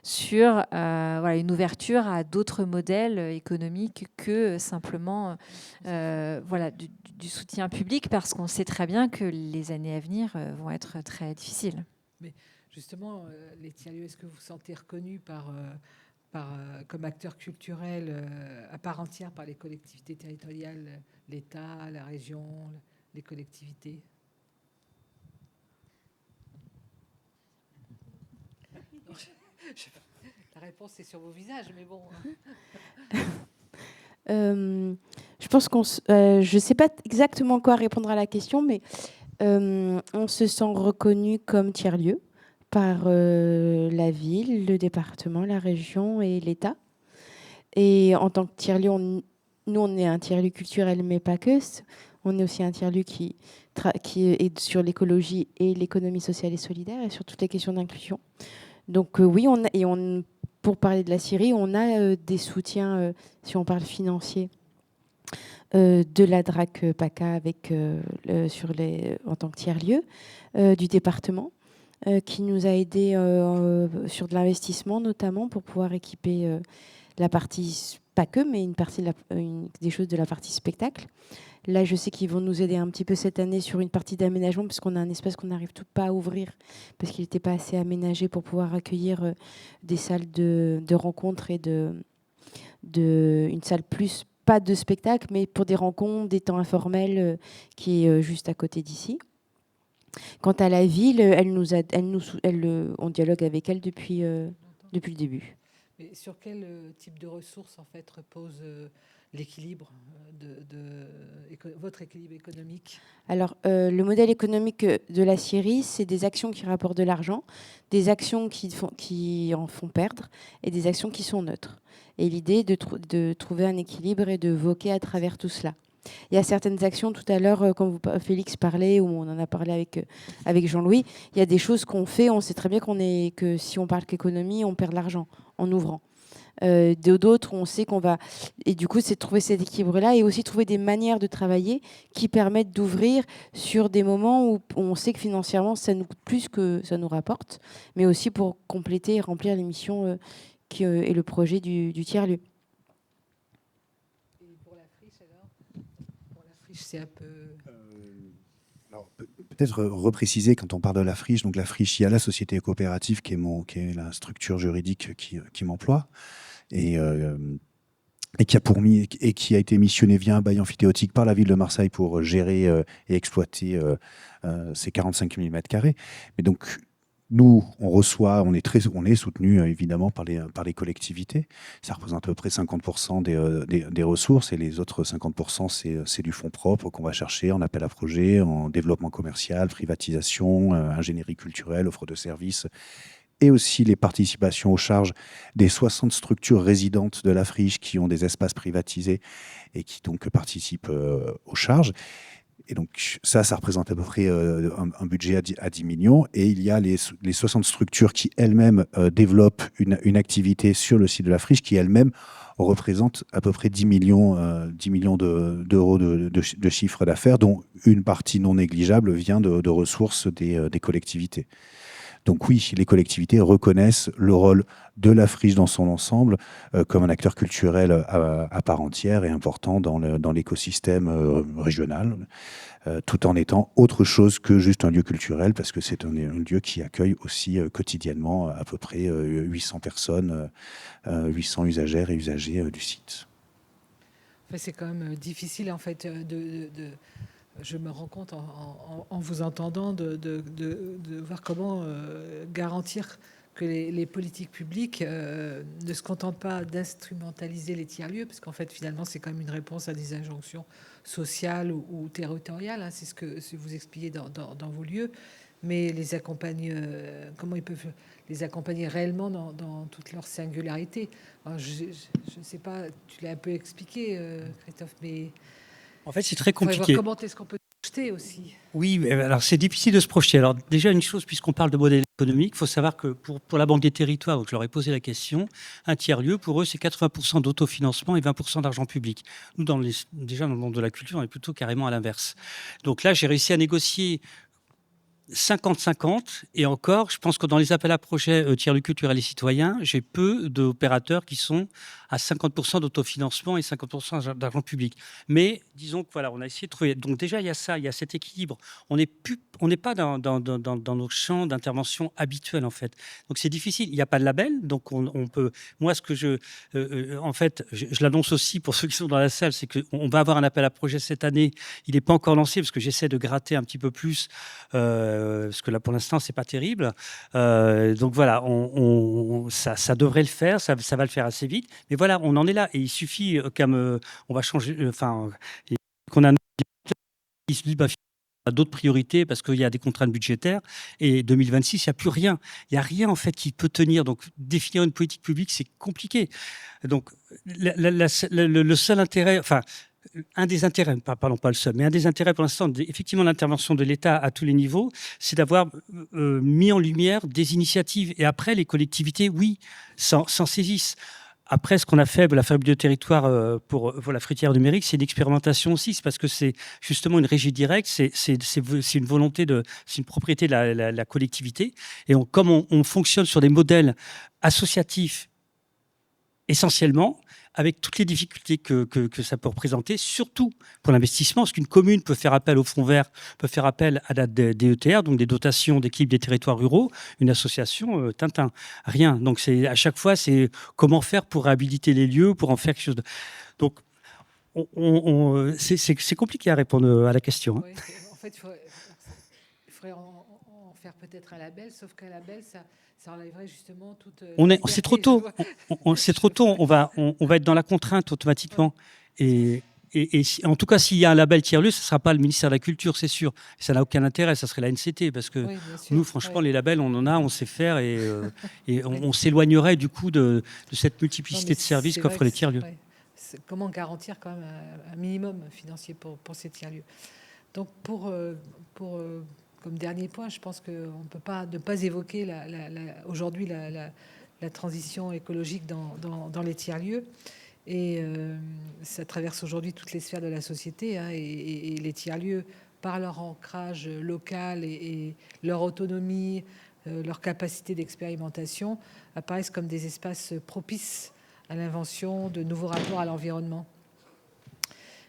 B: sur voilà, une ouverture à d'autres modèles économiques que simplement voilà, du soutien public, parce qu'on sait très bien que les années à venir vont être très difficiles.
A: Mais justement, les tiers-lieux, est-ce que vous vous sentez reconnus comme acteurs culturels à part entière par les collectivités territoriales, l'État, la région, les collectivités ? La réponse est sur vos visages, mais bon.
E: Je pense je ne sais pas exactement quoi répondre à la question, mais on se sent reconnu comme tiers-lieu par la ville, le département, la région et l'État. Et en tant que tiers-lieu, nous, on est un tiers-lieu culturel, mais pas que. On est aussi un tiers-lieu qui est sur l'écologie et l'économie sociale et solidaire et sur toutes les questions d'inclusion. Donc oui, pour parler de la Syrie, on a des soutiens, si on parle financier, de la DRAC PACA en tant que tiers-lieu, du département, qui nous a aidés sur de l'investissement notamment pour pouvoir équiper la partie, pas que, mais une partie des choses de la partie spectacle. Là, je sais qu'ils vont nous aider un petit peu cette année sur une partie d'aménagement, parce qu'on a un espace qu'on n'arrive tout pas à ouvrir, parce qu'il n'était pas assez aménagé pour pouvoir accueillir des salles de rencontres et une salle plus, pas de spectacle, mais pour des rencontres, des temps informels, qui est juste à côté d'ici. Quant à la ville, on dialogue avec elle depuis le début.
A: Mais sur quel type de ressources en fait repose l'équilibre votre équilibre économique ?
E: Alors, le modèle économique de la Syrie, c'est des actions qui rapportent de l'argent, des actions qui en font perdre et des actions qui sont neutres. Et l'idée est de trouver un équilibre et de voquer à travers tout cela. Il y a certaines actions, tout à l'heure, quand Félix parlait, ou on en a parlé avec Jean-Louis, il y a des choses qu'on fait, on sait très bien que si on parle qu'économie, on perd de l'argent en ouvrant. D'autres, on sait qu'on va... Et du coup, c'est de trouver cet équilibre-là et aussi trouver des manières de travailler qui permettent d'ouvrir sur des moments où on sait que financièrement, ça nous coûte plus que ça nous rapporte, mais aussi pour compléter et remplir les missions et le projet du tiers-lieu.
A: Et pour la friche, alors ? Pour la friche, c'est un peu...
F: Alors, peut-être repréciser quand on parle de la friche. Donc la friche, il y a la société coopérative qui est la structure juridique qui m'emploie et qui a été missionnée via un bail amphithéotique par la ville de Marseille pour gérer et exploiter ces 45 000 m². Mais donc nous, on est soutenu évidemment par les collectivités. Ça représente à peu près 50% des ressources et les autres 50%, c'est du fonds propre qu'on va chercher en appel à projet, en développement commercial, privatisation, ingénierie culturelle, offre de services et aussi les participations aux charges des 60 structures résidentes de la friche qui ont des espaces privatisés et qui donc participent aux charges. Et donc ça représente à peu près un budget à 10 millions. Et il y a les 60 structures qui elles-mêmes développent une activité sur le site de la friche qui elles-mêmes représentent à peu près 10 millions d'euros de chiffre d'affaires, dont une partie non négligeable vient de ressources des collectivités. Donc oui, les collectivités reconnaissent le rôle de la friche dans son ensemble comme un acteur culturel à part entière et important dans l'écosystème régional, tout en étant autre chose que juste un lieu culturel, parce que c'est un lieu qui accueille aussi quotidiennement à peu près 800 personnes, 800 usagères et usagers du site.
A: Enfin, c'est quand même difficile en fait je me rends compte en vous entendant de voir comment garantir que les politiques publiques ne se contentent pas d'instrumentaliser les tiers-lieux, parce qu'en fait, finalement, c'est quand même une réponse à des injonctions sociales ou territoriales. Hein, c'est ce que vous expliquez dans vos lieux. Mais les accompagne, comment ils peuvent les accompagner réellement dans toute leur singularité. Alors, je ne sais pas, tu l'as un peu expliqué, Christophe, mais...
H: En fait, c'est très compliqué.
A: Comment est-ce qu'on peut projeter aussi ?
H: Oui, mais alors c'est difficile de se projeter. Alors déjà, une chose, puisqu'on parle de modèle économique, il faut savoir que pour la Banque des Territoires, où je leur ai posé la question, un tiers-lieu, pour eux, c'est 80% d'autofinancement et 20% d'argent public. Nous, déjà, dans le monde de la culture, on est plutôt carrément à l'inverse. Donc là, j'ai réussi à négocier 50-50, et encore, je pense que dans les appels à projets tiers-lieu culturel et citoyen, j'ai peu d'opérateurs qui sont à 50% d'autofinancement et 50% d'argent public. Mais disons que voilà, on a essayé de trouver. Donc déjà, il y a ça, il y a cet équilibre. On n'est pas dans nos champs d'intervention habituels en fait. Donc c'est difficile. Il n'y a pas de label, donc on peut. Moi, ce que en fait, je l'annonce aussi pour ceux qui sont dans la salle, c'est qu'on va avoir un appel à projet cette année. Il n'est pas encore lancé parce que j'essaie de gratter un petit peu plus. Parce que là, pour l'instant, c'est pas terrible. Donc voilà, ça devrait le faire, ça va le faire assez vite. Mais voilà, on en est là. Et il suffit on va changer, qu'on a il se dit, à d'autres priorités parce qu'il y a des contraintes budgétaires. Et 2026, il n'y a plus rien. Il n'y a rien, en fait, qui peut tenir. Donc, définir une politique publique, c'est compliqué. Donc, le seul intérêt... un des intérêts, pardon, pas le seul, mais un des intérêts pour l'instant, effectivement, l'intervention de l'État à tous les niveaux, c'est d'avoir mis en lumière des initiatives. Et après, les collectivités, oui, s'en saisissent. Après, ce qu'on a fait, la Fable de territoire pour la fruitière numérique, c'est une expérimentation aussi. C'est parce que c'est justement une régie directe, c'est une volonté c'est une propriété de la collectivité. Et comme on fonctionne sur des modèles associatifs essentiellement, avec toutes les difficultés que ça peut représenter, surtout pour l'investissement, parce qu'une commune peut faire appel au fonds vert, peut faire appel à la DETR, donc des dotations d'équilibre des territoires ruraux, une association, Tintin, rien. Donc à chaque fois, c'est comment faire pour réhabiliter les lieux, pour en faire quelque chose de... Donc, c'est compliqué à répondre à la question. Hein.
A: Oui, en fait, il faudrait en faire peut-être un label, sauf qu'un label, ça enlèverait justement toute...
H: C'est trop tôt. C'est trop tôt. On va être dans la contrainte automatiquement. Et en tout cas, s'il y a un label tiers-lieu, ce ne sera pas le ministère de la Culture, c'est sûr. Ça n'a aucun intérêt, ça serait la NCT. Parce que nous, franchement, les labels, on en a, on sait faire. Et on s'éloignerait du coup de cette multiplicité de services qu'offrent les tiers-lieux.
A: comment garantir quand même un minimum financier pour ces tiers-lieux. Donc comme dernier point, je pense qu'on ne peut pas ne pas évoquer aujourd'hui la transition écologique dans les tiers-lieux. Et ça traverse aujourd'hui toutes les sphères de la société, hein, et les tiers-lieux, par leur ancrage local et leur autonomie, leur capacité d'expérimentation, apparaissent comme des espaces propices à l'invention de nouveaux rapports à l'environnement.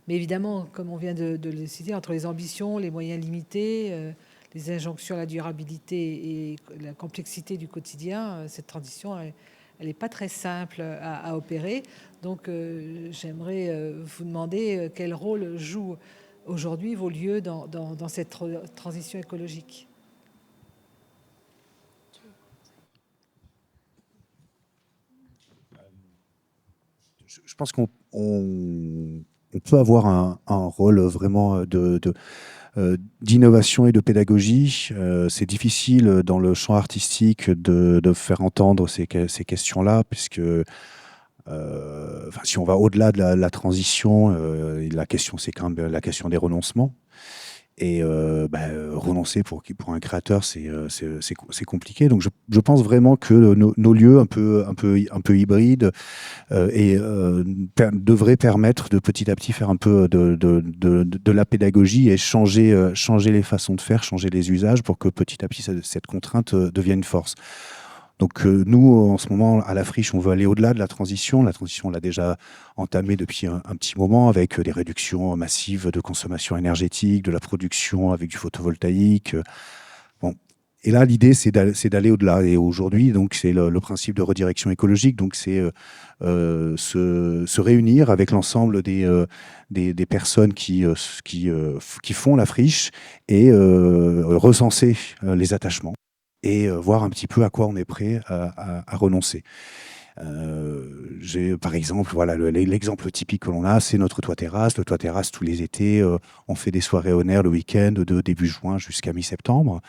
A: Mais évidemment, comme on vient de le citer, entre les ambitions, les moyens limités, les injonctions à la durabilité et la complexité du quotidien, cette transition, elle n'est pas très simple à opérer. Donc, j'aimerais vous demander quel rôle jouent aujourd'hui vos lieux dans cette transition écologique.
F: Je pense qu'on peut avoir un rôle vraiment d'innovation et de pédagogie. C'est difficile dans le champ artistique de faire entendre ces questions-là, puisque si on va au-delà de la transition, la question, c'est quand même la question des renoncements. Et renoncer pour un créateur, c'est compliqué. Donc je pense vraiment que nos lieux un peu hybrides devraient permettre de petit à petit faire un peu de la pédagogie et changer les façons de faire, changer les usages pour que petit à petit cette contrainte devienne une force. Donc nous, en ce moment, à la Friche, on veut aller au-delà de la transition. La transition, on l'a déjà entamée depuis un petit moment avec des réductions massives de consommation énergétique, de la production avec du photovoltaïque. Bon. Et là, l'idée, c'est d'aller au-delà. Et aujourd'hui, donc, c'est le principe de redirection écologique. Donc, c'est se réunir avec l'ensemble des personnes qui font la Friche et recenser les attachements et voir un petit peu à quoi on est prêt à renoncer. Par exemple, voilà, l'exemple typique que l'on a, c'est notre toit terrasse. Le toit terrasse, tous les étés, on fait des soirées on air le week-end de début juin jusqu'à mi-septembre.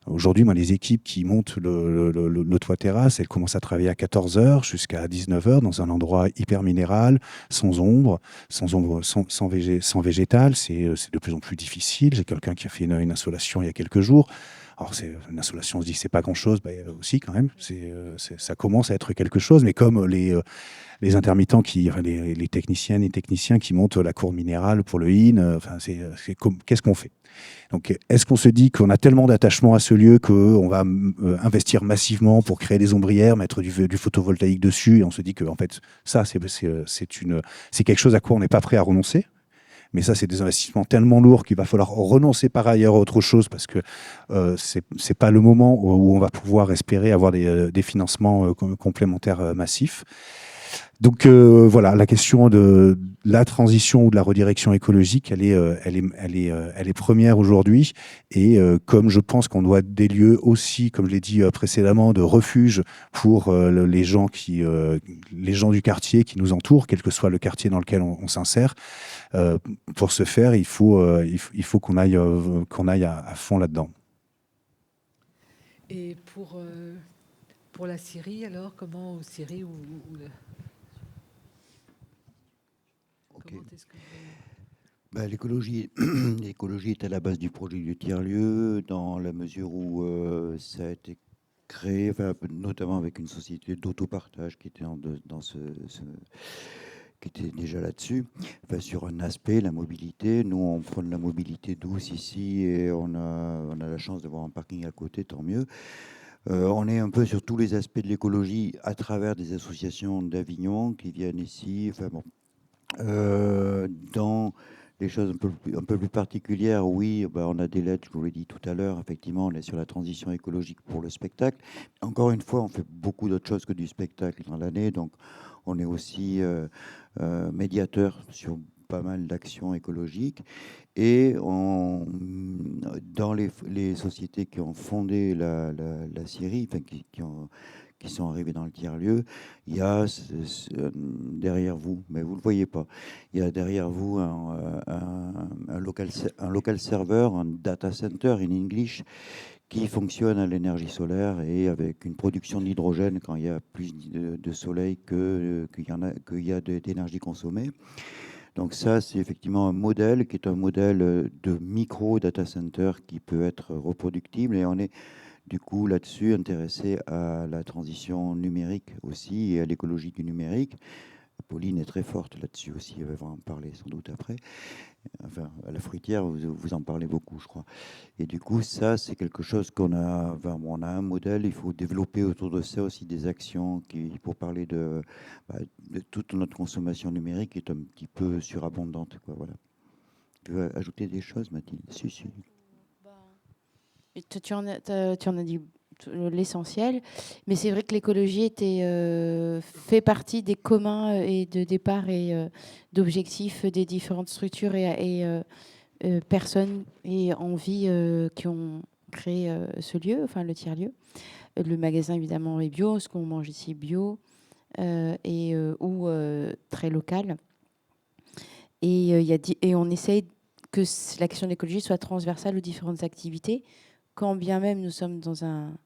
F: Aujourd'hui, moi, les équipes qui montent le toit terrasse, elles commencent à travailler à 14h jusqu'à 19h dans un endroit hyper minéral, sans ombre, sans végétal. C'est de plus en plus difficile. J'ai quelqu'un qui a fait une insolation il y a quelques jours. Alors, c'est une insolation, on se dit que c'est pas grand-chose, aussi quand même, ça commence à être quelque chose, mais comme les intermittents, les techniciennes et techniciens qui montent la cour minérale pour le IN, qu'est-ce qu'on fait? Donc, est-ce qu'on se dit qu'on a tellement d'attachement à ce lieu qu'on va investir massivement pour créer des ombrières, mettre du photovoltaïque dessus, et on se dit que en fait, ça, c'est quelque chose à quoi on n'est pas prêt à renoncer? Mais ça, c'est des investissements tellement lourds qu'il va falloir renoncer par ailleurs à autre chose parce que c'est pas le moment où on va pouvoir espérer avoir des financements complémentaires massifs. Donc voilà, la question de la transition ou de la redirection écologique, elle est première aujourd'hui. Et comme je pense qu'on doit des lieux aussi, comme je l'ai dit précédemment, de refuge pour les gens du quartier qui nous entourent, quel que soit le quartier dans lequel on s'insère. Pour ce faire, il faut qu'on aille à fond là-dedans.
A: Et pour la Syrie, alors, comment au Syrie ou
D: Okay. L'écologie est à la base du projet du tiers-lieu, dans la mesure où ça a été créé, notamment avec une société d'autopartage qui était qui était déjà là-dessus, sur un aspect, la mobilité. Nous, on prend de la mobilité douce ici et on a la chance d'avoir un parking à côté, tant mieux. On est un peu sur tous les aspects de l'écologie à travers des associations d'Avignon qui viennent ici. Dans les choses un peu plus particulières, oui, on a des lettres, je vous l'ai dit tout à l'heure, effectivement, on est sur la transition écologique pour le spectacle. Encore une fois, on fait beaucoup d'autres choses que du spectacle dans l'année, donc on est aussi médiateur sur pas mal d'actions écologiques. Et dans les sociétés qui ont fondé la Syrie, qui sont arrivés dans le tiers-lieu, il y a derrière vous, mais vous ne le voyez pas, il y a derrière vous un local serveur, un data center in English, qui fonctionne à l'énergie solaire et avec une production d'hydrogène quand il y a plus de soleil qu'il y a d'énergie consommée. Donc ça, c'est effectivement un modèle qui est un modèle de micro-data center qui peut être reproductible, et on est du coup là-dessus intéressé à la transition numérique aussi et à l'écologie du numérique. Pauline est très forte là-dessus aussi, elle va en parler sans doute après. Enfin, à la fruitière, vous en parlez beaucoup, je crois. Et du coup, ça, c'est quelque chose qu'on a. Enfin, on a un modèle, il faut développer autour de ça aussi des actions pour parler de toute notre consommation numérique qui est un petit peu surabondante, quoi, voilà. Tu veux ajouter des choses, Mathilde? Si.
E: Et tu en as dit l'essentiel, mais c'est vrai que l'écologie fait partie des communs et de départ et d'objectifs des différentes structures et personnes et envies qui ont créé ce lieu, enfin le tiers-lieu. Le magasin évidemment est bio, ce qu'on mange ici bio ou très local. Et on essaye que la question de l'écologie soit transversale aux différentes activités, quand bien même nous sommes dans un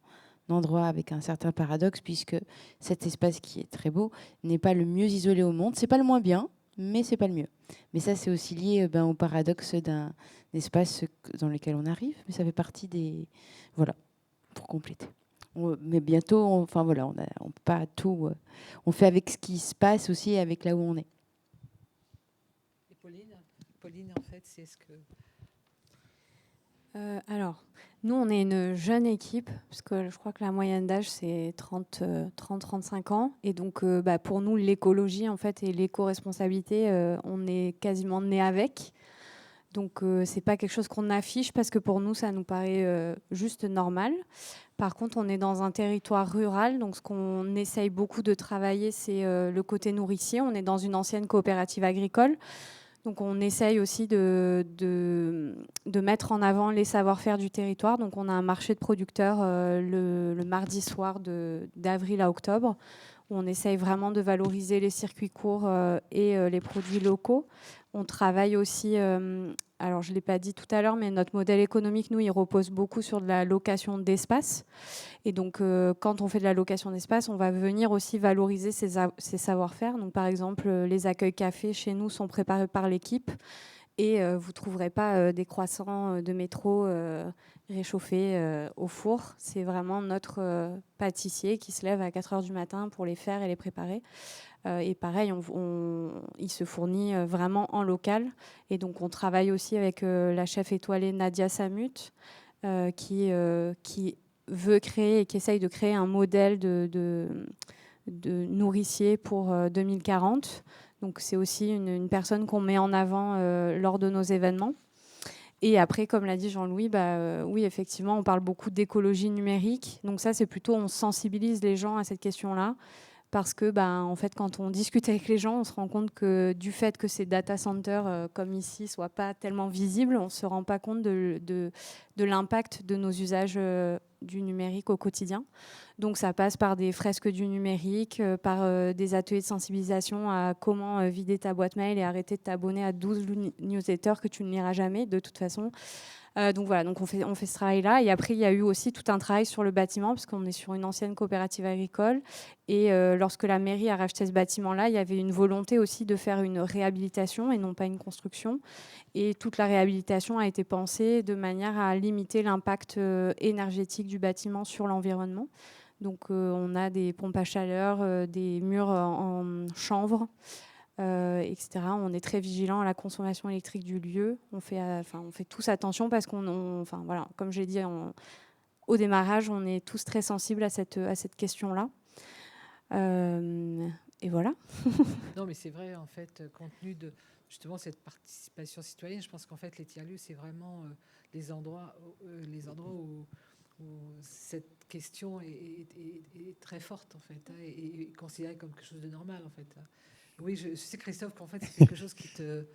E: endroit avec un certain paradoxe, puisque cet espace qui est très beau n'est pas le mieux isolé au monde. C'est pas le moins bien, mais c'est pas le mieux. Mais ça, c'est aussi lié au paradoxe d'un espace dans lequel on arrive. Mais ça fait partie des... Voilà, pour compléter. Mais bientôt, on peut pas tout... on fait avec ce qui se passe aussi et avec là où on est.
A: Et Pauline, en fait, c'est ce que...
C: Alors, nous, on est une jeune équipe, parce que je crois que la moyenne d'âge, c'est 30-35 ans. Et donc, pour nous, l'écologie, en fait, et l'éco-responsabilité, on est quasiment né avec. Donc, c'est pas quelque chose qu'on affiche, parce que pour nous, ça nous paraît juste normal. Par contre, on est dans un territoire rural, donc ce qu'on essaye beaucoup de travailler, c'est le côté nourricier. On est dans une ancienne coopérative agricole. Donc on essaye aussi de mettre en avant les savoir-faire du territoire. Donc on a un marché de producteurs le mardi soir d'avril à octobre, où on essaye vraiment de valoriser les circuits courts et les produits locaux. On travaille aussi, alors je ne l'ai pas dit tout à l'heure, mais notre modèle économique, nous, il repose beaucoup sur de la location d'espace. Et donc, quand on fait de la location d'espace, on va venir aussi valoriser ces savoir-faire. Donc, par exemple, les accueils café chez nous sont préparés par l'équipe. Et vous ne trouverez pas des croissants de métro réchauffés au four. C'est vraiment notre pâtissier qui se lève à 4 heures du matin pour les faire et les préparer. Et pareil, il se fournit vraiment en local. Et donc, on travaille aussi avec la chef étoilée Nadia Samut, qui veut créer et qui essaye de créer un modèle de nourricier pour 2040. Donc, c'est aussi une personne qu'on met en avant lors de nos événements. Et après, comme l'a dit Jean-Louis, oui, effectivement, on parle beaucoup d'écologie numérique. Donc ça, c'est plutôt, on sensibilise les gens à cette question-là. Parce que, en fait, quand on discute avec les gens, on se rend compte que du fait que ces data centers, comme ici, ne soient pas tellement visibles, on ne se rend pas compte de l'impact de nos usages du numérique au quotidien. Donc, ça passe par des fresques du numérique, par des ateliers de sensibilisation à comment vider ta boîte mail et arrêter de t'abonner à 12 newsletters que tu ne liras jamais, de toute façon. Donc voilà, donc on fait ce travail-là. Et après, il y a eu aussi tout un travail sur le bâtiment, parce qu'on est sur une ancienne coopérative agricole. Et lorsque la mairie a racheté ce bâtiment-là, il y avait une volonté aussi de faire une réhabilitation et non pas une construction. Et toute la réhabilitation a été pensée de manière à limiter l'impact énergétique du bâtiment sur l'environnement. Donc on a des pompes à chaleur, des murs en chanvre, etc. On est très vigilant à la consommation électrique du lieu. On fait tous attention parce voilà, comme j'ai dit au démarrage, on est tous très sensibles à cette question-là. Et voilà.
A: Non, mais c'est vrai, en fait, compte tenu de justement cette participation citoyenne, je pense qu'en fait, les tiers-lieux, c'est vraiment les endroits où cette question est très forte, en fait, et considérée comme quelque chose de normal, en fait. Oui, je sais, Christophe, qu'en fait, c'est quelque chose qui te...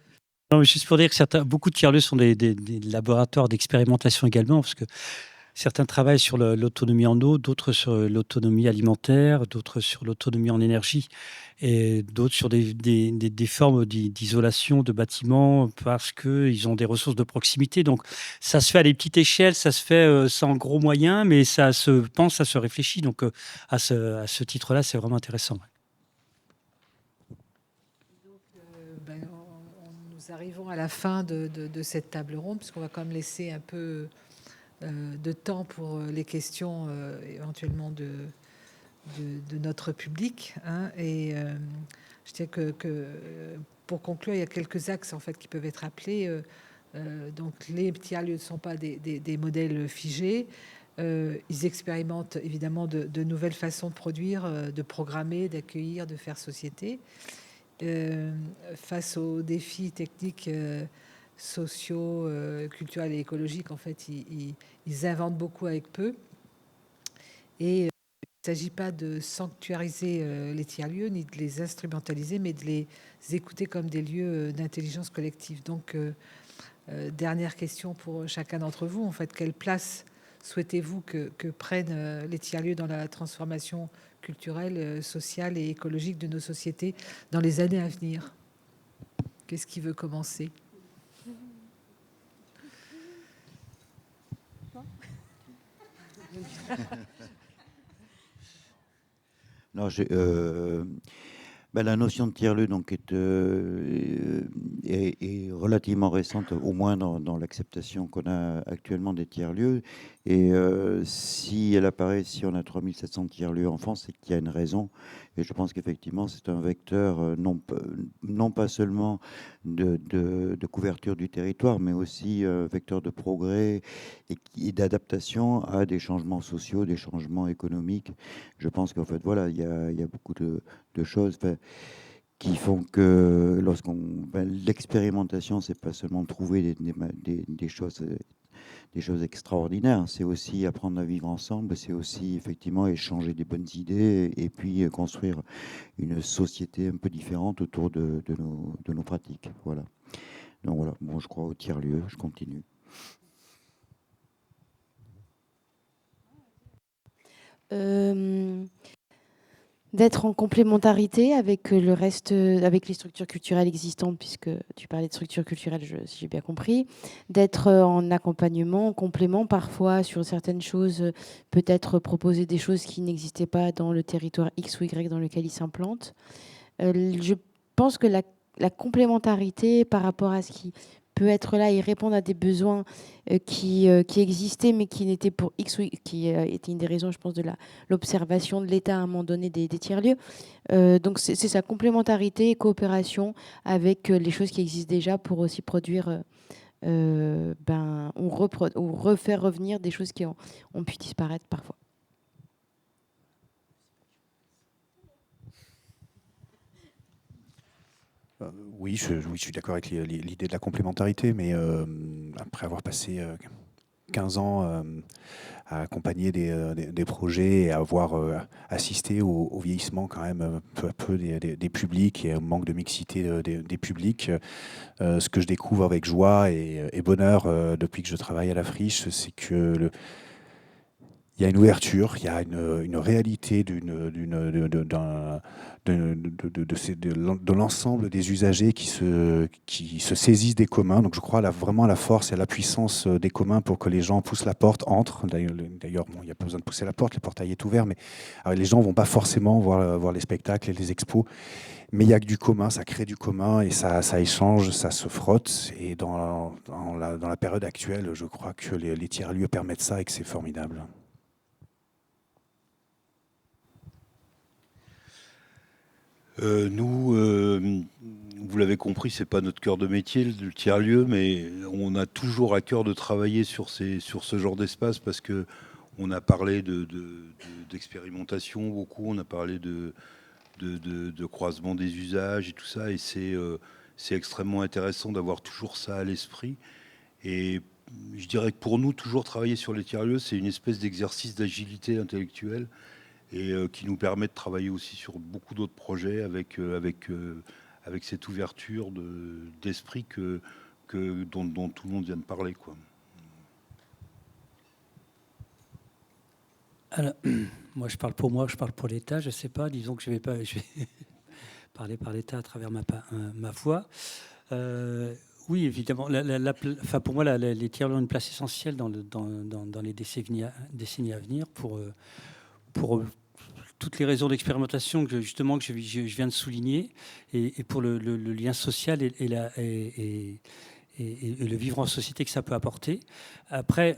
H: Non, mais juste pour dire que beaucoup de tiers-lieux sont des laboratoires d'expérimentation également, parce que Certains travaillent sur l'autonomie en eau, d'autres sur l'autonomie alimentaire, d'autres sur l'autonomie en énergie, et d'autres sur des formes d'isolation de bâtiments parce qu'ils ont des ressources de proximité. Donc, ça se fait à des petites échelles, ça se fait sans gros moyens, mais ça se pense, ça se réfléchit. Donc, à ce titre-là, c'est vraiment intéressant.
A: Nous arrivons à la fin de cette table ronde, puisqu'on va quand même laisser un peu de temps pour les questions éventuellement de notre public. Hein. Et je dirais que pour conclure, il y a quelques axes en fait qui peuvent être appelés. Donc les tiers-lieux ne sont pas des modèles figés. Ils expérimentent évidemment de nouvelles façons de produire, de programmer, d'accueillir, de faire société. Face aux défis techniques, sociaux, culturels et écologiques, en fait, ils inventent beaucoup avec peu. Et il ne s'agit pas de sanctuariser les tiers-lieux, ni de les instrumentaliser, mais de les écouter comme des lieux d'intelligence collective. Donc, dernière question pour chacun d'entre vous. En fait, quelle place souhaitez-vous que prennent les tiers-lieux dans la transformation culturelle, sociale et écologique de nos sociétés dans les années à venir? Qu'est-ce qui veut commencer?
D: Non, la notion de tiers-lieu donc est relativement récente, au moins dans l'acceptation qu'on a actuellement des tiers-lieux. Et si elle apparaît, si on a 3700 tiers-lieux en France, c'est qu'il y a une raison. Et je pense qu'effectivement, c'est un vecteur non pas seulement de couverture du territoire, mais aussi vecteur de progrès et d'adaptation à des changements sociaux, des changements économiques. Je pense qu'en fait, voilà, il y a beaucoup de choses qui font que l'expérimentation, c'est pas seulement trouver des choses extraordinaires, c'est aussi apprendre à vivre ensemble, c'est aussi effectivement échanger des bonnes idées et puis construire une société un peu différente autour de nos pratiques. Voilà. Donc voilà, bon, je crois au tiers-lieu, je continue.
E: D'être en complémentarité avec le reste, avec les structures culturelles existantes, puisque tu parlais de structures culturelles, si j'ai bien compris, d'être en accompagnement, en complément parfois sur certaines choses, peut-être proposer des choses qui n'existaient pas dans le territoire X ou Y dans lequel ils s'implantent. Je pense que la complémentarité par rapport à ce qui peut être là et répondre à des besoins qui existaient, mais qui n'étaient pour X ou Y, qui était une des raisons, je pense, de l'observation de l'État à un moment donné des tiers-lieux. Donc c'est sa complémentarité et coopération avec les choses qui existent déjà pour aussi produire ou refaire revenir des choses qui ont pu disparaître parfois.
F: Oui, je suis d'accord avec l'idée de la complémentarité, mais après avoir passé 15 ans à accompagner des projets et à avoir assisté au vieillissement quand même peu à peu des publics et au manque de mixité des publics, ce que je découvre avec joie et bonheur depuis que je travaille à la Friche, c'est que il y a une ouverture, il y a une réalité de l'ensemble des usagers qui se saisissent des communs. Donc je crois vraiment à la force et à la puissance des communs pour que les gens poussent la porte, entrent. D'ailleurs, bon, il n'y a pas besoin de pousser la porte, le portail est ouvert, mais les gens ne vont pas forcément voir les spectacles et les expos. Mais il y a que du commun, ça crée du commun et ça échange, ça se frotte. Et dans la période actuelle, je crois que les tiers-lieux permettent ça et que c'est formidable.
G: Nous, vous l'avez compris, c'est pas notre cœur de métier, le tiers-lieu, mais on a toujours à cœur de travailler sur ce genre d'espace parce que on a parlé d'expérimentation beaucoup, on a parlé de croisement des usages et tout ça, et c'est extrêmement intéressant d'avoir toujours ça à l'esprit. Et je dirais que pour nous, toujours travailler sur les tiers-lieux, c'est une espèce d'exercice d'agilité intellectuelle et qui nous permet de travailler aussi sur beaucoup d'autres projets avec cette ouverture d'esprit dont tout le monde vient de parler, quoi.
H: Alors, moi, je parle pour moi, je parle pour l'État, je ne sais pas. Disons que je vais parler par l'État à travers ma voix. Oui, évidemment. Enfin, pour moi, les tiers-lieux ont une place essentielle dans les décennies à venir pour toutes les raisons d'expérimentation que je viens de souligner et pour le lien social et le vivre en société que ça peut apporter. Après,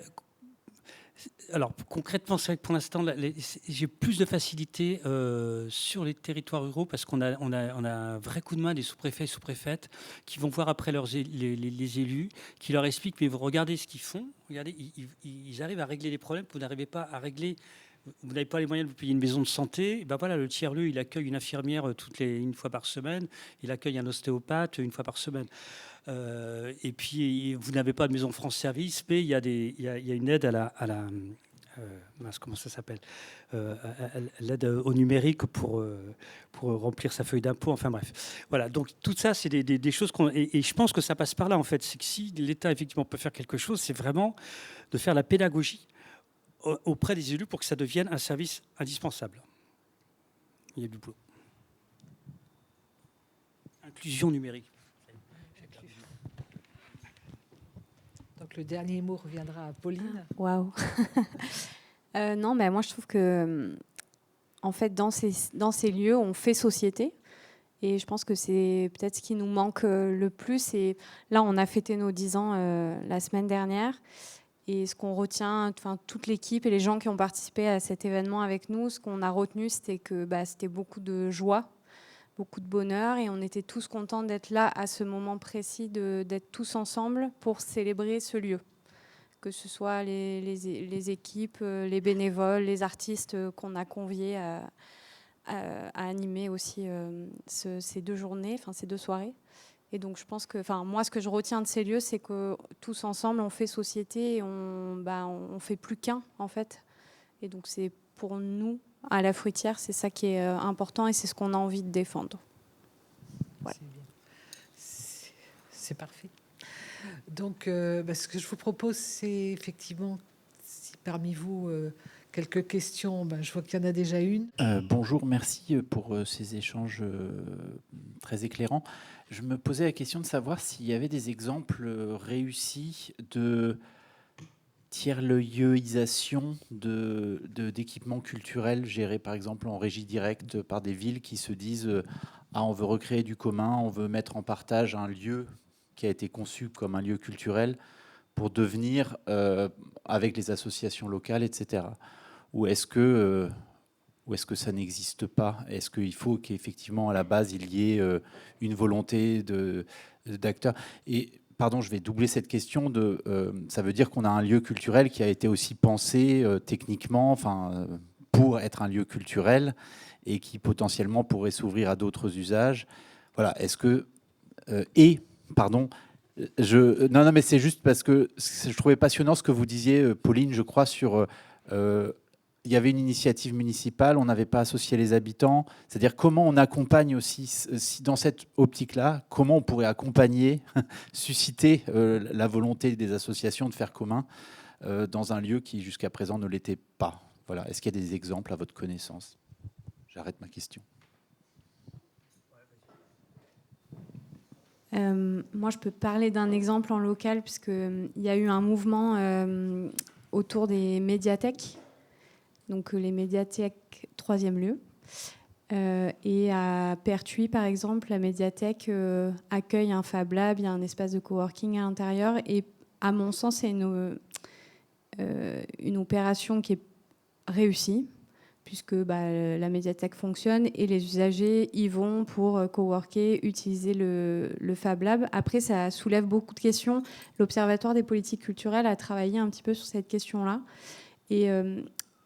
H: alors concrètement, c'est vrai que pour l'instant, j'ai plus de facilité sur les territoires ruraux parce qu'on a un vrai coup de main des sous-préfets et sous-préfètes qui vont voir après les élus, qui leur expliquent, mais vous regardez ce qu'ils font, regardez, ils arrivent à régler les problèmes que vous n'arrivez pas à régler. Vous n'avez pas les moyens de vous payer une maison de santé, et ben voilà, le tiers-lieu, il accueille une infirmière une fois par semaine, il accueille un ostéopathe une fois par semaine. Et puis, vous n'avez pas de maison France Service, mais il y a une aide à la comment ça s'appelle, l'aide au numérique pour remplir sa feuille d'impôt. Enfin bref, voilà. Donc tout ça, c'est des choses et je pense que ça passe par là en fait. C'est que si l'État effectivement peut faire quelque chose, c'est vraiment de faire la pédagogie auprès des élus pour que ça devienne un service indispensable. Il y a du boulot. Inclusion numérique.
A: Donc le dernier mot reviendra à Pauline.
C: Waouh. Non, mais moi je trouve que en fait dans ces lieux on fait société et je pense que c'est peut-être ce qui nous manque le plus. Et là on a fêté nos 10 ans la semaine dernière et ce qu'on retient, enfin toute l'équipe et les gens qui ont participé à cet événement avec nous, ce qu'on a retenu c'était que c'était beaucoup de joie, beaucoup de bonheur et on était tous contents d'être là à ce moment précis, d'être tous ensemble pour célébrer ce lieu. Que ce soit les équipes, les bénévoles, les artistes qu'on a conviés à animer aussi ces 2 journées, enfin ces 2 soirées. Et donc je pense que, moi ce que je retiens de ces lieux, c'est que tous ensemble on fait société et on fait plus qu'un en fait. Et donc c'est pour nous, à la Fruitière, c'est ça qui est important et c'est ce qu'on a envie de défendre. Ouais.
A: C'est parfait. Donc, ce que je vous propose, c'est effectivement, si parmi vous, quelques questions, je vois qu'il y en a déjà une.
I: Bonjour, merci pour ces échanges très éclairants. Je me posais la question de savoir s'il y avait des exemples réussis de tiers-lieuisation d'équipements culturels gérés par exemple en régie directe par des villes qui se disent on veut recréer du commun, on veut mettre en partage un lieu qui a été conçu comme un lieu culturel pour devenir avec les associations locales, etc. Ou est-ce que ça n'existe pas? Est-ce qu'il faut qu'effectivement à la base il y ait une volonté d'acteurs? Et pardon, je vais doubler cette question. Ça veut dire qu'on a un lieu culturel qui a été aussi pensé techniquement, pour être un lieu culturel et qui potentiellement pourrait s'ouvrir à d'autres usages. Voilà. Est-ce que pardon. Non, mais c'est juste parce que je trouvais passionnant ce que vous disiez, Pauline, je crois, sur il y avait une initiative municipale, on n'avait pas associé les habitants. C'est-à-dire comment on accompagne aussi, si dans cette optique-là, comment on pourrait accompagner, susciter la volonté des associations de faire commun dans un lieu qui jusqu'à présent ne l'était pas. Voilà. Est-ce qu'il y a des exemples à votre connaissance? J'arrête ma question.
C: Moi, je peux parler d'un exemple en local, puisqu'il y a eu un mouvement autour des médiathèques, donc les médiathèques 3e lieu. Et à Pertuis, par exemple, la médiathèque accueille un Fab Lab, il y a un espace de coworking à l'intérieur. Et à mon sens, c'est une opération qui est réussie, puisque la médiathèque fonctionne et les usagers y vont pour coworker, utiliser le Fab Lab. Après, ça soulève beaucoup de questions. L'Observatoire des politiques culturelles a travaillé un petit peu sur cette question-là. Et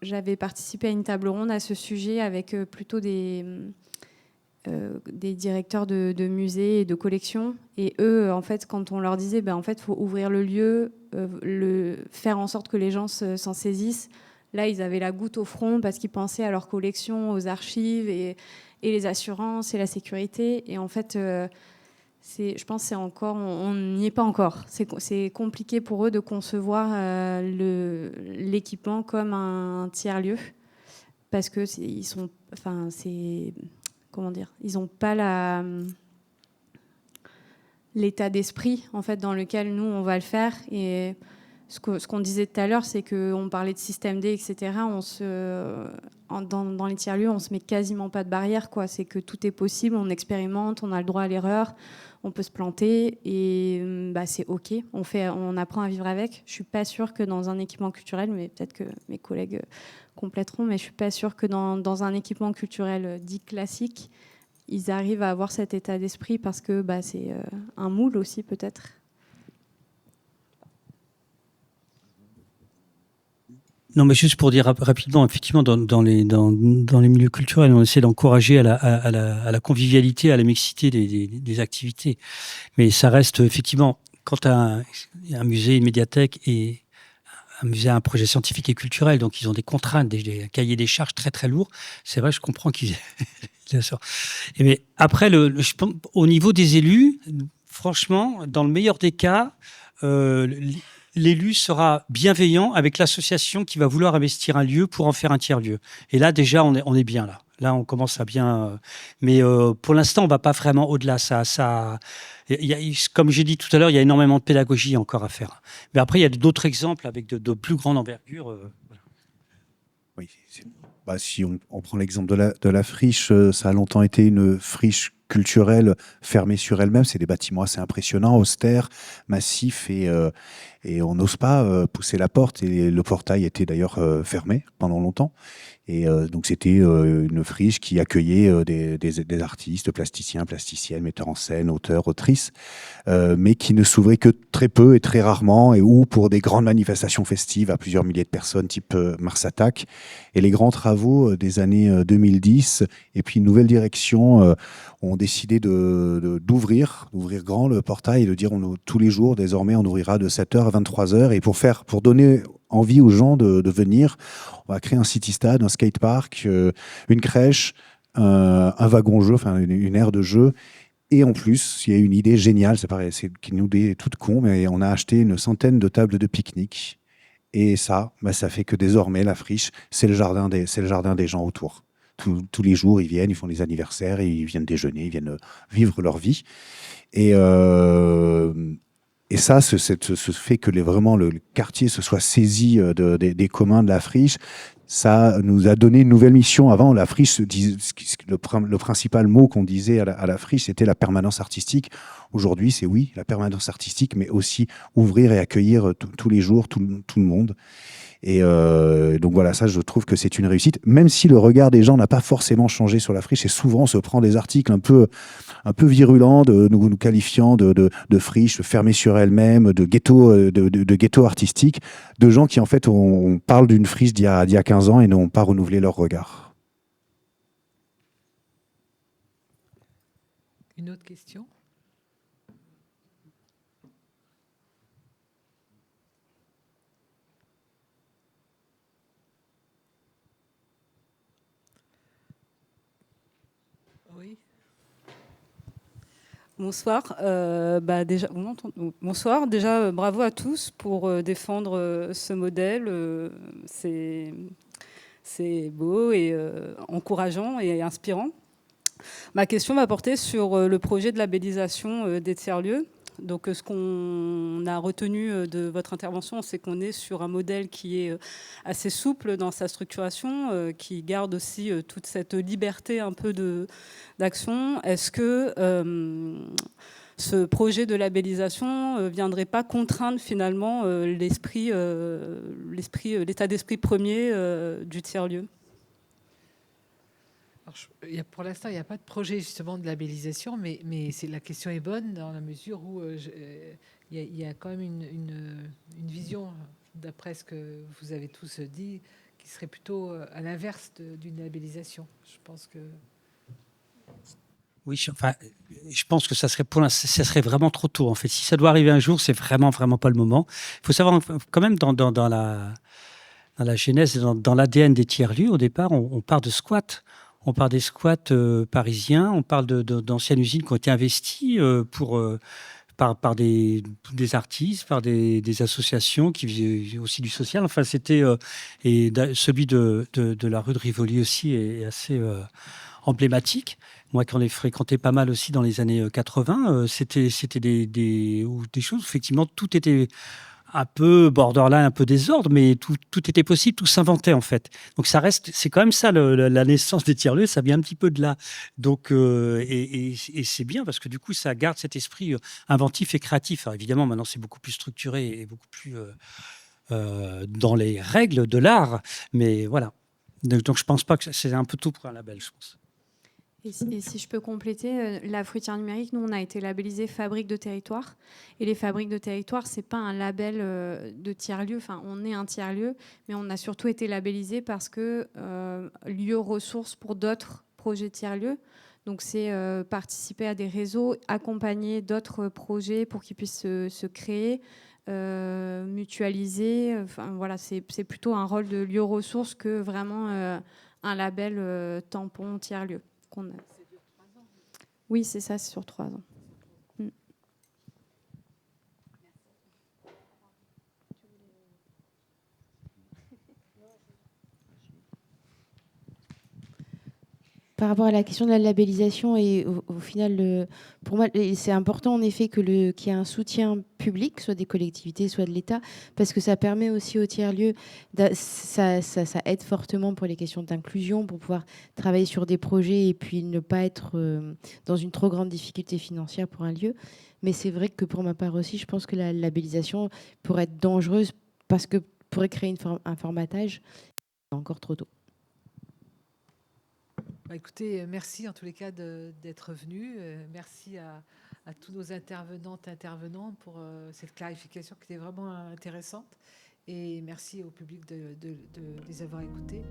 C: j'avais participé à une table ronde à ce sujet avec plutôt des directeurs de musées et de collections. Et eux, en fait, quand on leur disait, en fait, il faut ouvrir le lieu, faire en sorte que les gens s'en saisissent, là, ils avaient la goutte au front parce qu'ils pensaient à leur collection, aux archives et les assurances et la sécurité. Et en fait, je pense que c'est encore, on n'y est pas encore. C'est compliqué pour eux de concevoir l'équipement comme un tiers-lieu. parce que ils n'ont pas l'état d'esprit en fait dans lequel nous on va le faire. Et ce qu'on disait tout à l'heure, c'est qu'on parlait de système D, etc. Dans les tiers-lieux, on se met quasiment pas de barrière, quoi. C'est que tout est possible, on expérimente, on a le droit à l'erreur, on peut se planter et c'est OK. On apprend à vivre avec. Je suis pas sûre que dans un équipement culturel, mais peut-être que mes collègues compléteront, mais je suis pas sûre que dans un équipement culturel dit classique, ils arrivent à avoir cet état d'esprit parce que c'est un moule aussi peut-être.
H: Non, mais juste pour dire rapidement, effectivement, dans les milieux culturels, on essaie d'encourager à la convivialité, à la mixité des activités. Mais ça reste effectivement, quand un musée, une médiathèque et un musée a un projet scientifique et culturel, donc ils ont des contraintes, des cahiers des charges très très lourds. C'est vrai, je comprends qu'ils. Mais après, je pense, au niveau des élus, franchement, dans le meilleur des cas, l'élu sera bienveillant avec l'association qui va vouloir investir un lieu pour en faire un tiers-lieu. Et là, déjà, on est bien là. Là, on commence à bien. Mais pour l'instant, on ne va pas vraiment au-delà. Comme j'ai dit tout à l'heure, il y a énormément de pédagogie encore à faire. Mais après, il y a d'autres exemples avec de plus grande envergure. Voilà.
F: Oui. Si on prend l'exemple de la friche, ça a longtemps été une friche culturelle fermée sur elle-même. C'est des bâtiments assez impressionnants, austères, massifs, et on n'ose pas pousser la porte. Et le portail était d'ailleurs fermé pendant longtemps. Et donc c'était une friche qui accueillait des artistes, plasticiens, plasticiennes, metteurs en scène, auteurs, autrices, mais qui ne s'ouvrait que très peu et très rarement, ou pour des grandes manifestations festives à plusieurs milliers de personnes, type Mars Attack. Et les grands travaux des années 2010, et puis une nouvelle direction, ont décidé d'ouvrir grand le portail et de dire tous les jours, désormais, on ouvrira de 7h à 23h. Et pour donner envie aux gens de venir, on va créer un city-stade, un skatepark, une crèche, un wagon-jeu, enfin une aire de jeu. Et en plus, il y a une idée géniale, c'est une idée toute con, mais on a acheté une centaine de tables de pique-nique. Et ça fait que désormais, la friche, c'est le jardin des gens autour. Tous les jours, ils viennent, ils font des anniversaires, ils viennent déjeuner, ils viennent vivre leur vie. Et ça, ce fait que vraiment le quartier se soit saisi des communs de la friche, ça nous a donné une nouvelle mission. Avant, la friche, le principal mot qu'on disait à la friche, c'était la permanence artistique. Aujourd'hui, c'est oui, la permanence artistique, mais aussi ouvrir et accueillir tous les jours tout le monde. Et donc voilà, ça, je trouve que c'est une réussite, même si le regard des gens n'a pas forcément changé sur la friche. Et souvent, on se prend des articles un peu virulents, nous qualifiant de friche fermée sur elle-même, de ghetto artistique, de gens qui, en fait, on parle d'une friche d'il y a 15 ans et n'ont pas renouvelé leur regard.
A: Une autre question ? Oui.
J: Bonsoir. Bonsoir. Déjà, bravo à tous pour défendre ce modèle. C'est beau et encourageant et inspirant. Ma question va porter sur le projet de labellisation des tiers-lieux. Donc, ce qu'on a retenu de votre intervention, c'est qu'on est sur un modèle qui est assez souple dans sa structuration, qui garde aussi toute cette liberté un peu d'action. Est-ce que ce projet de labellisation ne viendrait pas contraindre finalement l'état d'esprit premier du tiers-lieu ?
A: Pour l'instant, il n'y a pas de projet justement de labellisation, mais la question est bonne dans la mesure où il y a quand même une vision, d'après ce que vous avez tous dit, qui serait plutôt à l'inverse d'une labellisation. Je pense que...
H: Oui, je pense que ça serait vraiment trop tôt. En fait, si ça doit arriver un jour, c'est vraiment pas le moment. Il faut savoir quand même dans la genèse, dans l'ADN des tiers-lieux, au départ, on part de squats. On parle des squats parisiens, on parle d'anciennes usines qui ont été investies pour par des artistes, par des associations qui faisaient aussi du social. Enfin, c'était celui de la rue de Rivoli aussi est assez emblématique. Moi, qui en ai fréquenté pas mal aussi dans les années 80, c'était des choses, effectivement, tout était un peu borderline, un peu désordre, mais tout était possible, tout s'inventait en fait. Donc ça reste, c'est quand même ça la naissance des tiers-lieux, ça vient un petit peu de là. Donc et c'est bien parce que du coup ça garde cet esprit inventif et créatif. Alors évidemment maintenant c'est beaucoup plus structuré et beaucoup plus dans les règles de l'art, mais voilà. Donc je pense pas que c'est un peu tout pour un label, je pense.
C: Et si je peux compléter, la fruitière numérique, nous, on a été labellisé Fabrique de territoire. Et les fabriques de territoire, c'est pas un label de tiers-lieu. Enfin, on est un tiers-lieu, mais on a surtout été labellisé parce que lieu ressource pour d'autres projets tiers-lieux. Donc, c'est participer à des réseaux, accompagner d'autres projets pour qu'ils puissent se créer, mutualiser. Enfin, voilà, c'est plutôt un rôle de lieu ressource que vraiment un label tampon tiers-lieu. Oui, c'est ça, c'est sur 3 ans.
E: Par rapport à la question de la labellisation, et au final, pour moi, c'est important en effet qu'il y ait un soutien public, soit des collectivités, soit de l'État, parce que ça permet aussi aux tiers-lieux, ça aide fortement pour les questions d'inclusion, pour pouvoir travailler sur des projets et puis ne pas être dans une trop grande difficulté financière pour un lieu. Mais c'est vrai que pour ma part aussi, je pense que la labellisation pourrait être dangereuse parce que pourrait créer un formatage encore trop tôt.
A: Écoutez, merci en tous les cas d'être venu. Merci à tous nos intervenantes et intervenants pour cette clarification qui était vraiment intéressante. Et merci au public de les avoir écoutés.